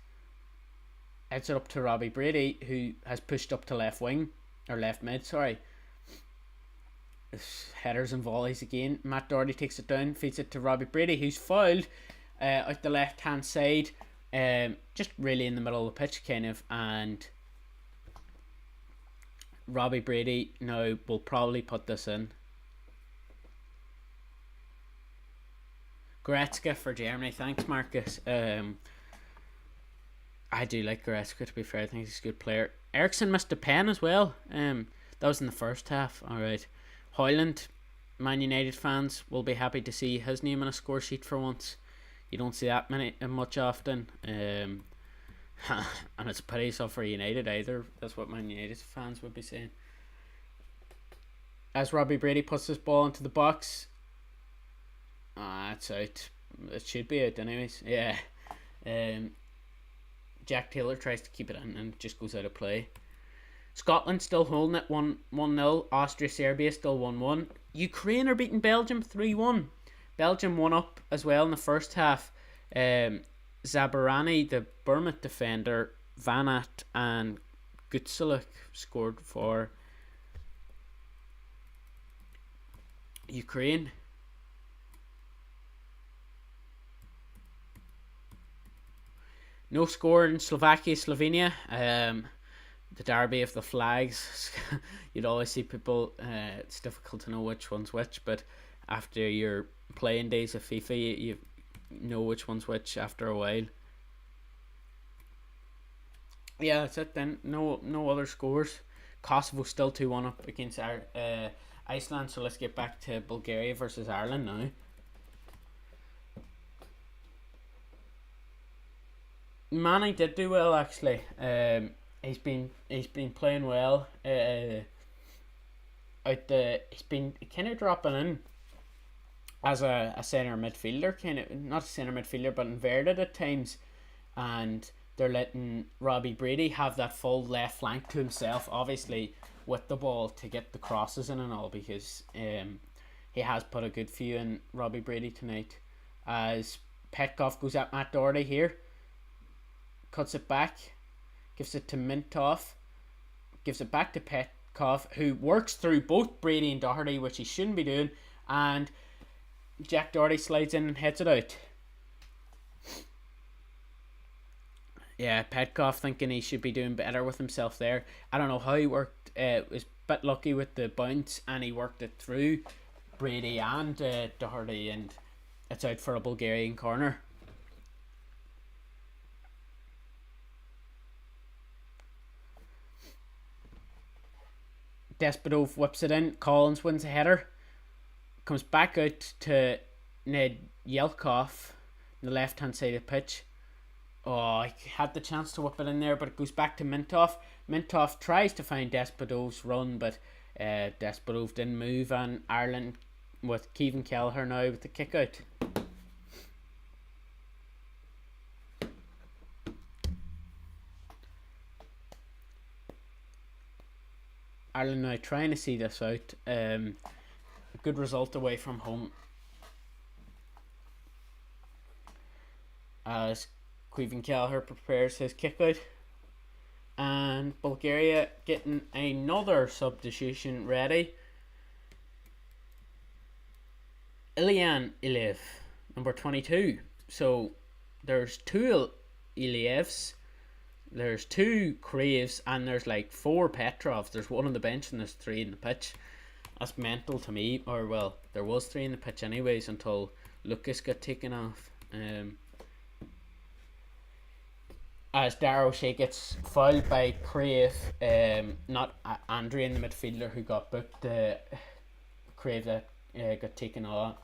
heads it up to Robbie Brady, who has pushed up to left wing, or left mid, sorry. Headers and volleys again. Matt Doherty takes it down, feeds it to Robbie Brady, who's fouled out the left hand side, just really in the middle of the pitch kind of, and Robbie Brady now will probably put this in. Goretzka for Germany. Thanks, Marcus. I do like Goretzka, to be fair. I think he's a good player. Ericsson missed a pen as well. That was in the first half. Alright. Hoyland, Man United fans will be happy to see his name on a score sheet for once. You don't see that much often. And it's a pity it's not for United either. That's what Man United fans would be saying. As Robbie Brady puts this ball into the box, it's out. It should be out anyways. Yeah. Jack Taylor tries to keep it in and just goes out of play. Scotland still holding it 1-0. Austria Serbia still 1-1. Ukraine are beating Belgium 3-1. Belgium won up as well in the first half. Zabarani, the Bournemouth defender, Vanat and Gutsaluk scored for Ukraine. No score in Slovakia, Slovenia. The derby of the flags. You'd always see people, it's difficult to know which one's which, but after your playing days of FIFA, you know which one's which after a while. Yeah, that's it then. No other scores. Kosovo still 2-1 up against Iceland, so let's get back to Bulgaria versus Ireland now. Manny did do well actually. He's been playing well. He's been kind of dropping in as a centre midfielder, kind of not a centre midfielder, but inverted at times, and they're letting Robbie Brady have that full left flank to himself, obviously with the ball to get the crosses in and all, because he has put a good few in Robbie Brady tonight. As Petkov goes at Matt Doherty here, cuts it back, gives it to Mintoff, gives it back to Petkov, who works through both Brady and Doherty, which he shouldn't be doing, and Jack Doherty slides in and heads it out. Yeah, Petkov thinking he should be doing better with himself there. I don't know how he worked. Was a bit lucky with the bounce, and he worked it through Brady and Doherty, and it's out for a Bulgarian corner. Despotov whips it in. Collins wins a header. Comes back out to Ned Yelkov on the left hand side of the pitch. Oh, he had the chance to whip it in there, but it goes back to Mintoff. Mintoff tries to find Despotov's run, but Despotov didn't move, and Ireland with Kevin Kelleher now with the kick out. Ireland now trying to see this out. A good result away from home. As Kevin Kelleher prepares his kick out. And Bulgaria getting another substitution ready. Ilyan Iliev, number 22. So there's two Ilievs. There's two Craves, and there's like four Petrovs. There's one on the bench and there's three in the pitch. That's mental to me. Or well, there was three in the pitch anyways until Lucas got taken off. as Darrow O'Shea gets fouled by Crave, not Andre in the midfielder who got booked. Crave that got taken on.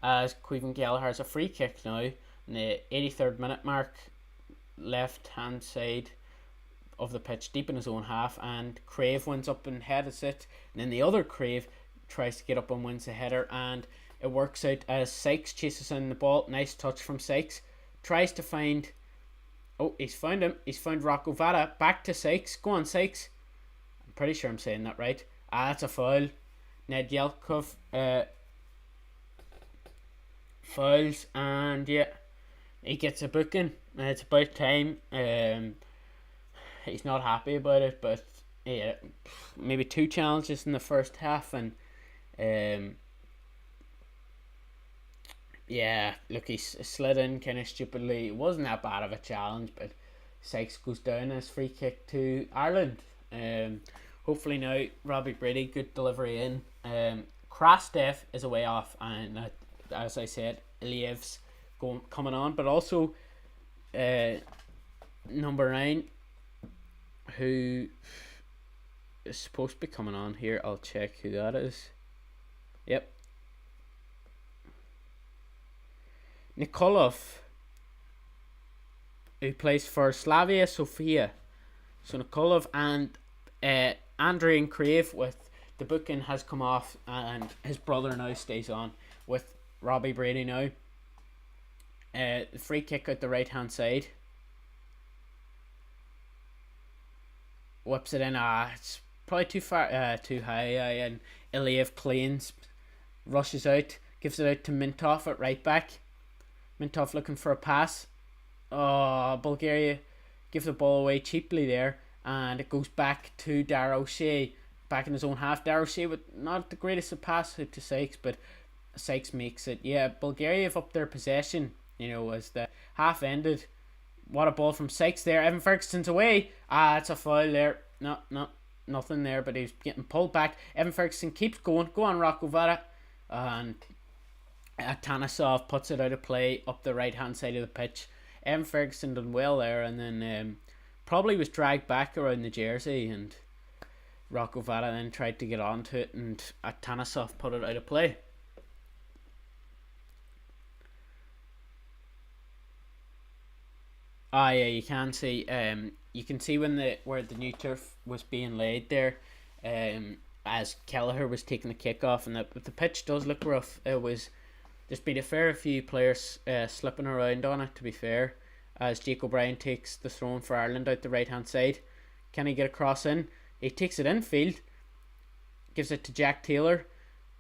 As Caoimhin Gallagher has a free kick now in the 83rd minute mark, left hand side of the pitch, deep in his own half, and Crave wins up and heads it, and then the other Crave tries to get up and wins the header, and it works out as Sykes chases in the ball. Nice touch from Sykes. Tries to find... Oh, he's found him. He's found Rocco Vada. Back to Sykes. Go on, Sykes. I'm pretty sure I'm saying that right. That's a foul. Ned Yelkov fouls, and yeah, he gets a booking. It's about time. He's not happy about it, but yeah, maybe 2 challenges in the first half, and yeah, look, he slid in kind of stupidly. It wasn't that bad of a challenge, but Sykes goes down as free kick to Ireland. Hopefully now, Robbie Brady, good delivery in. Krastev is a way off, and as I said, Iliev's coming on, but also number 9, who is supposed to be coming on here. I'll check who that is. Yep. Nikolov, who plays for Slavia Sofia. So Nikolov and Andre and Crave with the booking has come off, and his brother now stays on with Robbie Brady now. The free kick out the right hand side. Whips it in. It's probably too far, too high, and Iliev cleans, rushes out, gives it out to Mintov at right back. Mintov looking for a pass. Oh, Bulgaria give the ball away cheaply there, and it goes back to Darrow O'Shea, back in his own half. Darrow O'Shea with not the greatest of pass out to Sykes, but Sykes makes it. Yeah, Bulgaria have upped their possession, as the half ended. What a ball from Sykes there. Evan Ferguson's away. It's a foul there. Nothing there, but he's getting pulled back. Evan Ferguson keeps going. Go on, Rocco Vada. And Atanasov puts it out of play up the right hand side of the pitch. Evan Ferguson done well there, and then probably was dragged back around the jersey, and Rocco Vada then tried to get onto it, and Atanasov put it out of play. Yeah, you can see. You can see where the new turf was being laid there, as Kelleher was taking the kick off, and the pitch does look rough. It was. There's been a fair few players slipping around on it, to be fair, as Jake O'Brien takes the throw for Ireland out the right hand side. Can he get a cross in? He takes it infield, gives it to Jack Taylor,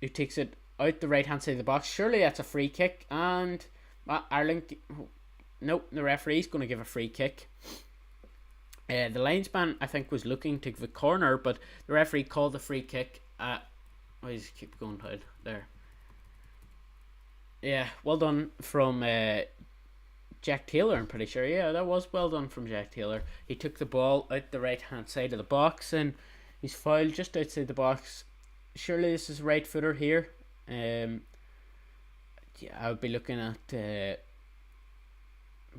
who takes it out the right hand side of the box. Surely that's a free kick, and Ireland. Nope, the referee's going to give a free kick. The linesman, I think, was looking to give a corner, but the referee called the free kick. Just keep going down there. Yeah, well done from Jack Taylor, I'm pretty sure. Yeah, that was well done from Jack Taylor. He took the ball out the right hand side of the box, and he's fouled just outside the box. Surely this is right footer here. Yeah, I would be looking at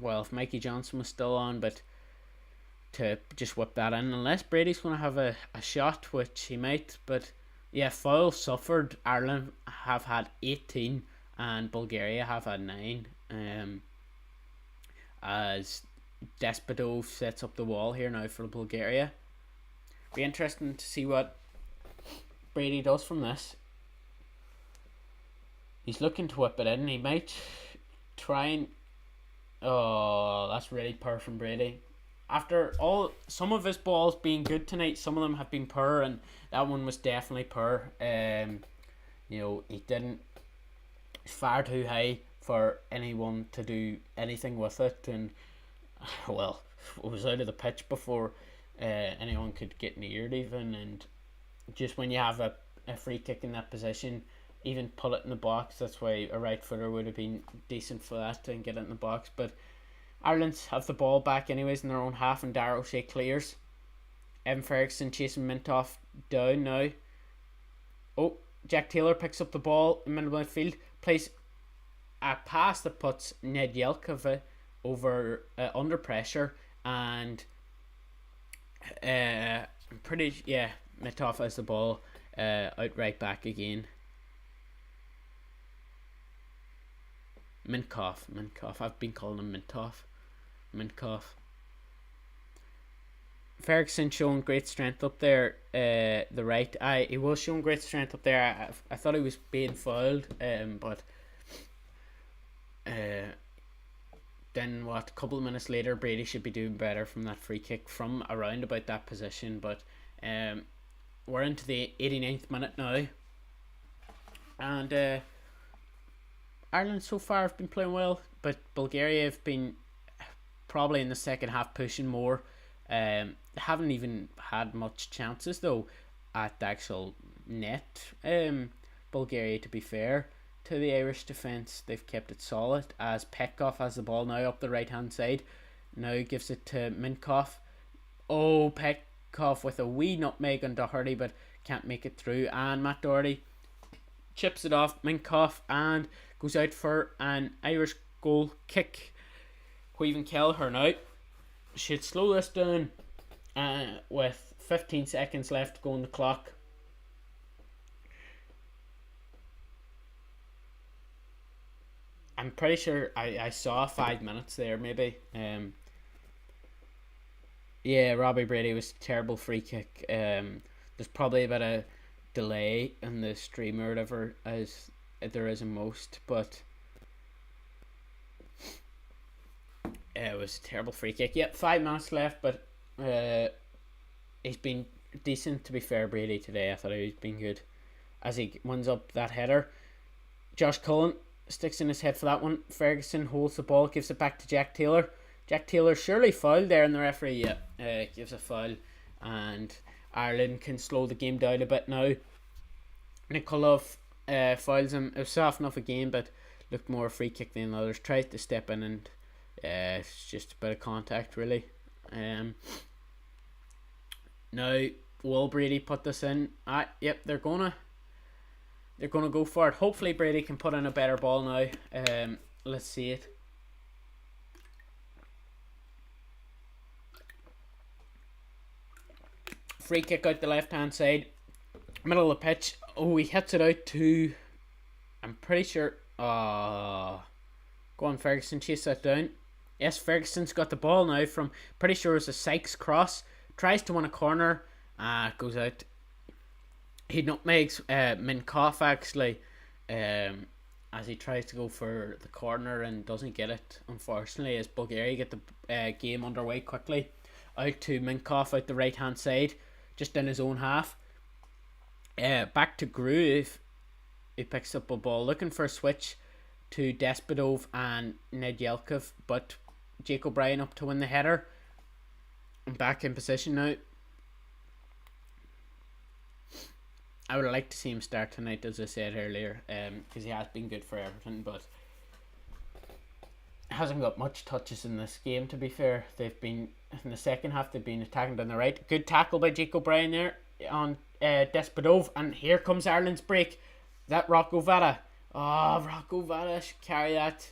if Mikey Johnson was still on, but to just whip that in, unless Brady's going to have a shot, which he might. But yeah, foul suffered. Ireland have had 18 and Bulgaria have had 9. As Despotov sets up the wall here now for Bulgaria. Be interesting to see what Brady does from this. He's looking to whip it in. He might try and... Oh, that's really poor from Brady. After some of his balls being good tonight, some of them have been poor, and that one was definitely poor. He didn't... far too high for anyone to do anything with it, and it was out of the pitch before anyone could get near it even. And just when you have a free kick in that position, even put it in the box. That's why a right footer would have been decent for that and get it in the box. But Ireland have the ball back anyways in their own half, and Darrow O'Shea clears. Evan Ferguson chasing Mintoff down now. Jack Taylor picks up the ball in middle of the field, plays a pass that puts Nedjelkova over under pressure, and Mitov has the ball out right back again. Minkov. I've been calling him Minkov. Ferguson showing great strength up there. The right. He was showing great strength up there. I thought he was being fouled. But then a couple of minutes later, Brady should be doing better from that free kick from around about that position. But we're into the 89th minute now, and Ireland so far have been playing well, but Bulgaria have been probably in the second half pushing more. Haven't even had much chances though at the actual net. Bulgaria, to be fair to the Irish defence, they've kept it solid, as Petkov has the ball now up the right hand side. Now gives it to Minkov. Oh, Petkov with a wee nutmeg on Doherty, but can't make it through, and Matt Doherty chips it off Minkov and goes out for an Irish goal kick. Caoimhin Kelleher now should slow this down with 15 seconds left to go on the clock. I'm pretty sure I saw 5 minutes there, maybe. Robbie Brady was a terrible free kick. There's probably a bit of delay in the stream or whatever, as there is in most, but it was a terrible free kick. 5 minutes left, but he's been decent, to be fair, Brady, today. I thought he was being good as he wins up that header. Josh Cullen sticks in his head for that one. Ferguson holds the ball, gives it back to Jack Taylor. Jack Taylor surely fouled there, and the referee gives a foul, and Ireland can slow the game down a bit now. Nikolov fouls him. It was soft enough a game, but looked more a free kick than others. Tried to step in, and it's just a bit of contact, really. Now will Brady put this in? Yep, they're gonna go for it. Hopefully Brady can put in a better ball now. Let's see it. Free kick out the left hand side, middle of the pitch. Oh, he hits it out to, I'm pretty sure, go on Ferguson, chase that down. Yes, Ferguson's got the ball now from, pretty sure it's a Sykes cross. Tries to win a corner, goes out. He nutmegs Minkov actually, as he tries to go for the corner and doesn't get it, unfortunately, as Bulgaria get the game underway quickly. Out to Minkov out the right hand side, just in his own half. Back to Groove. He picks up a ball, looking for a switch to Despotov and Nedjelkov, but Jake O'Brien up to win the header. And back in position now. I would like to see him start tonight, as I said earlier, because he has been good for Everton, but hasn't got much touches in this game, to be fair. They've been, in the second half, they've been attacking down the right. Good tackle by Jake O'Brien there on Despotov, and here comes Ireland's break. That Rocco Vada. Rocco Vada should carry that.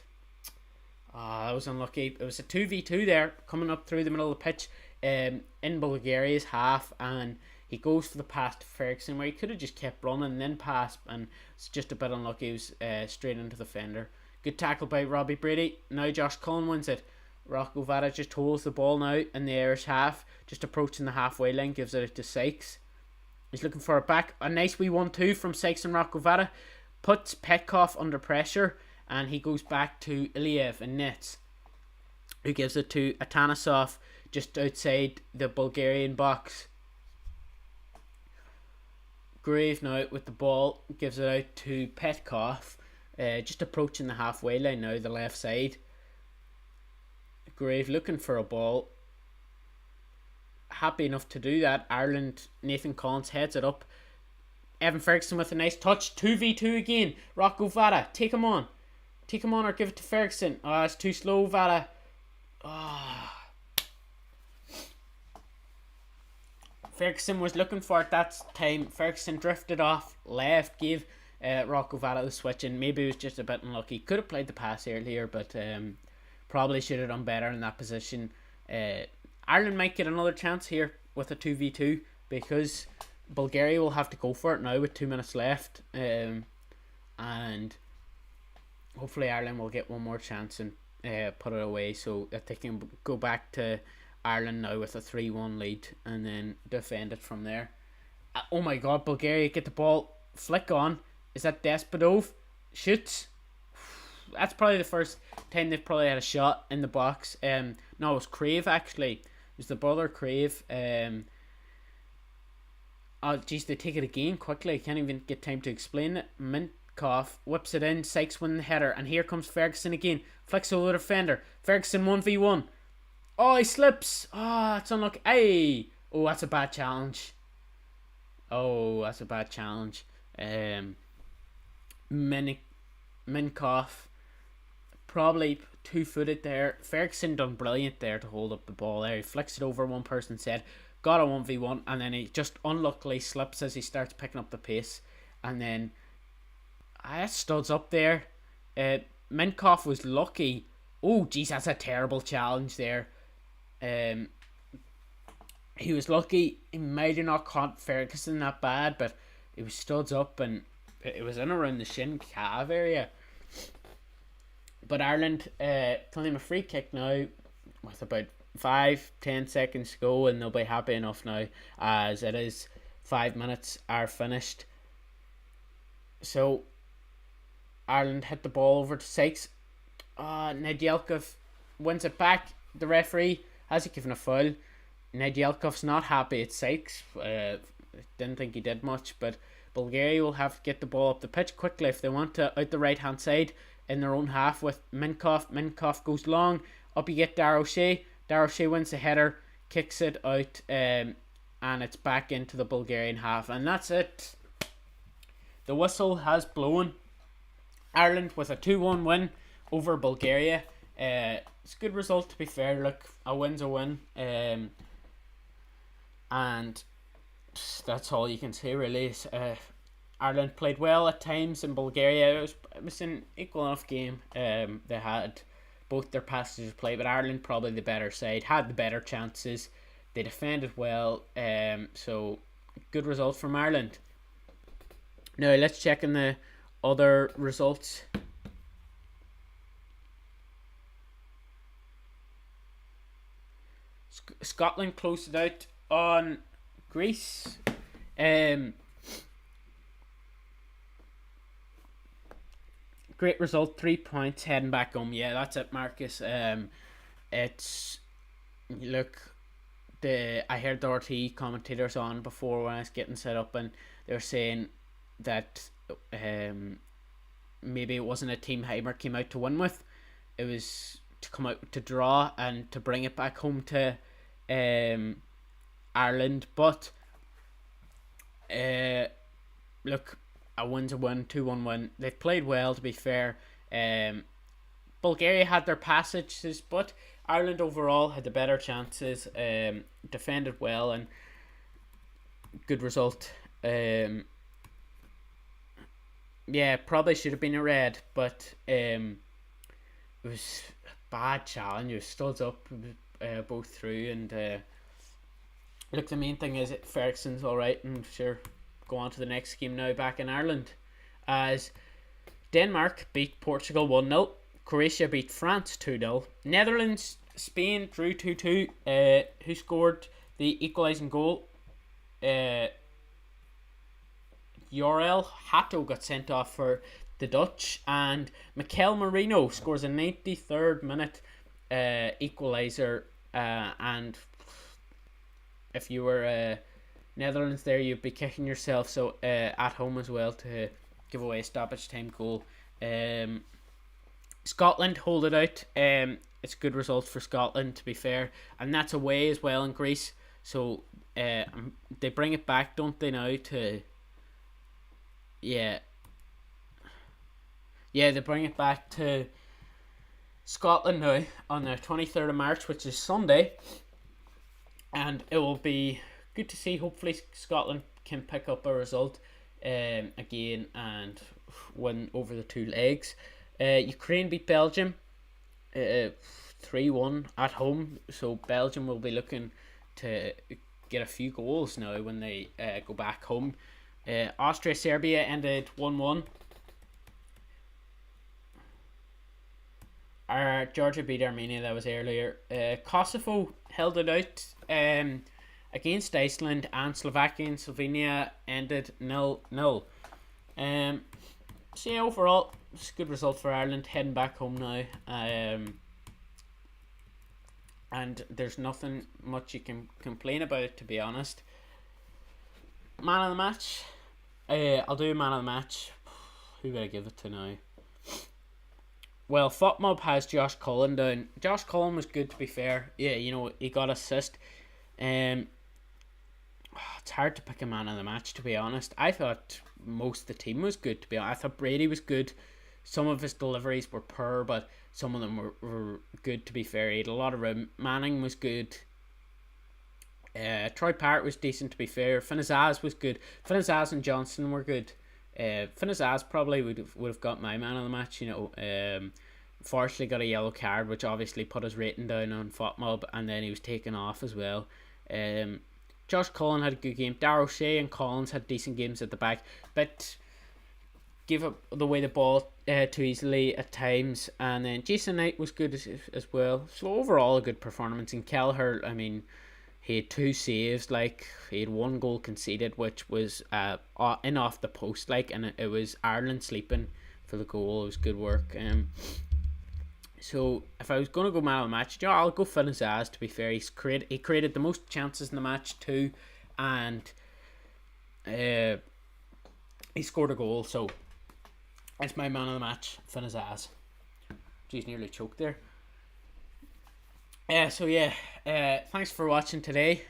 That was unlucky. It was a 2v2 there, coming up through the middle of the pitch in Bulgaria's half, and he goes for the pass to Ferguson, where he could have just kept running and then passed, and it's just a bit unlucky. He was straight into the fender. Good tackle by Robbie Brady. Now Josh Cullen wins it. Rocco Vada just holds the ball now in the Irish half, just approaching the halfway line, gives it to Sykes. He's looking for it back. A nice wee 1-2 from Sykes and Rocco Vada. Puts Petkov under pressure, and he goes back to Iliev and nets, who gives it to Atanasov just outside the Bulgarian box. Grave now with the ball, gives it out to Petkov, just approaching the halfway line now, the left side. Grave looking for a ball, happy enough to do that. Ireland, Nathan Collins heads it up. Evan Ferguson with a nice touch. 2v2 again. Rocco Vada, take him on or give it to Ferguson. It's too slow, Vada. Ferguson was looking for it that time. Ferguson drifted off left, gave Rocco Valla was switching. Maybe he was just a bit unlucky. Could have played the pass earlier, but probably should have done better in that position. Ireland might get another chance here with a 2v2 because Bulgaria will have to go for it now with 2 minutes left. And hopefully Ireland will get one more chance and put it away so that they can go back to Ireland now with a 3-1 lead and then defend it from there. Oh my god, Bulgaria get the ball, flick on. Is that Despodov? Shoots. That's probably the first time they've probably had a shot in the box. No, it was Crave actually. It was the brother Crave. Oh jeez, they take it again quickly. I can't even get time to explain it. Minkoff whips it in. Sykes wins the header, and here comes Ferguson again. Flicks over the defender. Ferguson 1v1. Oh, he slips. Oh, it's unlucky. Hey. Oh, that's a bad challenge. Minkoff probably 2-footed there. Ferguson done brilliant there to hold up the ball there. He flicks it over one person's head, got a 1v1, and then he just unluckily slips as he starts picking up the pace, and then studs up there. Minkoff was lucky. Oh jeez, that's a terrible challenge there. He was lucky. He might have not caught Ferguson that bad, but he was studs up and it was in around the shin calf area. But Ireland claim a free kick now with about 5-10 seconds to go, and they'll be happy enough now as it is 5 minutes are finished. So Ireland hit the ball over to Sykes. Nedeljkov wins it back. The referee hasn't given a foul. Nedeljkov's not happy at Sykes. Didn't think he did much, but Bulgaria will have to get the ball up the pitch quickly if they want to out the right hand side in their own half with Minkoff. Minkoff goes long. Up you get Dar O'Shea. Dar O'Shea wins the header, kicks it out, and it's back into the Bulgarian half. And that's it. The whistle has blown. Ireland with a 2-1 win over Bulgaria. It's a good result, to be fair. Look, a win's a win. And that's all you can say, really. Ireland played well at times in Bulgaria. It was an equal enough game. They had both their passages played, but Ireland probably the better side, had the better chances. They defended well. So good result from Ireland. Now let's check in the other results. Scotland closed it out on Greece. Great result, 3 points heading back home. Yeah, that's it, Marcus. It's look, I heard the RT commentators on before when I was getting set up, and they were saying that maybe it wasn't a team Heimer came out to win with. It was to come out to draw and to bring it back home to Ireland. But look, a win's a win, 2-1 win. They've played well, to be fair. Bulgaria had their passages, but Ireland overall had the better chances, defended well, and good result. Yeah, probably should have been a red, but it was a bad challenge. It was studs up both through, and look, the main thing is that Ferguson's alright, and sure, go on to the next game now back in Ireland, as Denmark beat Portugal 1-0, Croatia beat France 2-0, Netherlands, Spain drew 2-2. Who scored the equalising goal? Jorel Hato got sent off for the Dutch, and Mikel Merino scores a 93rd minute equaliser, and if you were Netherlands there, you'd be kicking yourself. So at home as well to give away a stoppage time goal. Scotland hold it out. It's a good result for Scotland, to be fair, and that's away as well in Greece. So they bring it back, don't they, now to they bring it back to Scotland now on the 23rd of March, which is Sunday, and it will be good to see. Hopefully Scotland can pick up a result. again and win over the two legs. Ukraine beat Belgium 3-1 at home, so Belgium will be looking to get a few goals now when they go back home. Austria-Serbia ended 1-1. Georgia beat Armenia, that was earlier. Kosovo held it out against Iceland, and Slovakia and Slovenia ended 0-0. So yeah, overall, it's a good result for Ireland, heading back home now. And there's nothing much you can complain about it, to be honest. Man of the match. I'll do man of the match. Who would I give it to now? Well, FotMob has Josh Cullen down. Josh Cullen was good, to be fair. Yeah, you know, he got assist. It's hard to pick a man of the match, to be honest. I thought most of the team was good, to be honest. I thought Brady was good. Some of his deliveries were poor, but some of them were good, to be fair. He had a lot of room. Manning was good. Troy Parrott was decent, to be fair. Finazaz was good. Finazaz and Johnson were good. Finazaz probably would have got my man of the match, you know. Fortunately got a yellow card, which obviously put his rating down on FotMob, and then he was taken off as well. Josh Cullen had a good game. Darrell Shea and Collins had decent games at the back, but gave up away the ball too easily at times. And then Jason Knight was good as well. So overall, a good performance. And Kelleher, I mean, he had 2 saves, like he had 1 goal conceded, which was in off the post, like, and it was Ireland sleeping for the goal. It was good work. So if I was going to go man of the match, yeah, I'll go Finazaz, to be fair. He created the most chances in the match too, and he scored a goal. So it's my man of the match, Finazaz. Jeez, nearly choked there. So yeah, thanks for watching today.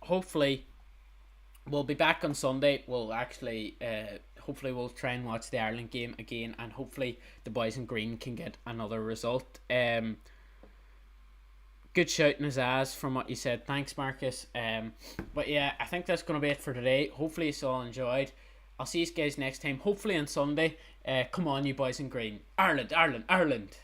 Hopefully we'll be back on Sunday. We'll actually hopefully we'll try and watch the Ireland game again, and hopefully the boys in green can get another result. Good shout, Nazaz, from what you said. Thanks, Marcus. But yeah, I think that's going to be it for today. Hopefully you all enjoyed. I'll see you guys next time, hopefully on Sunday. Come on, you boys in green. Ireland, Ireland, Ireland.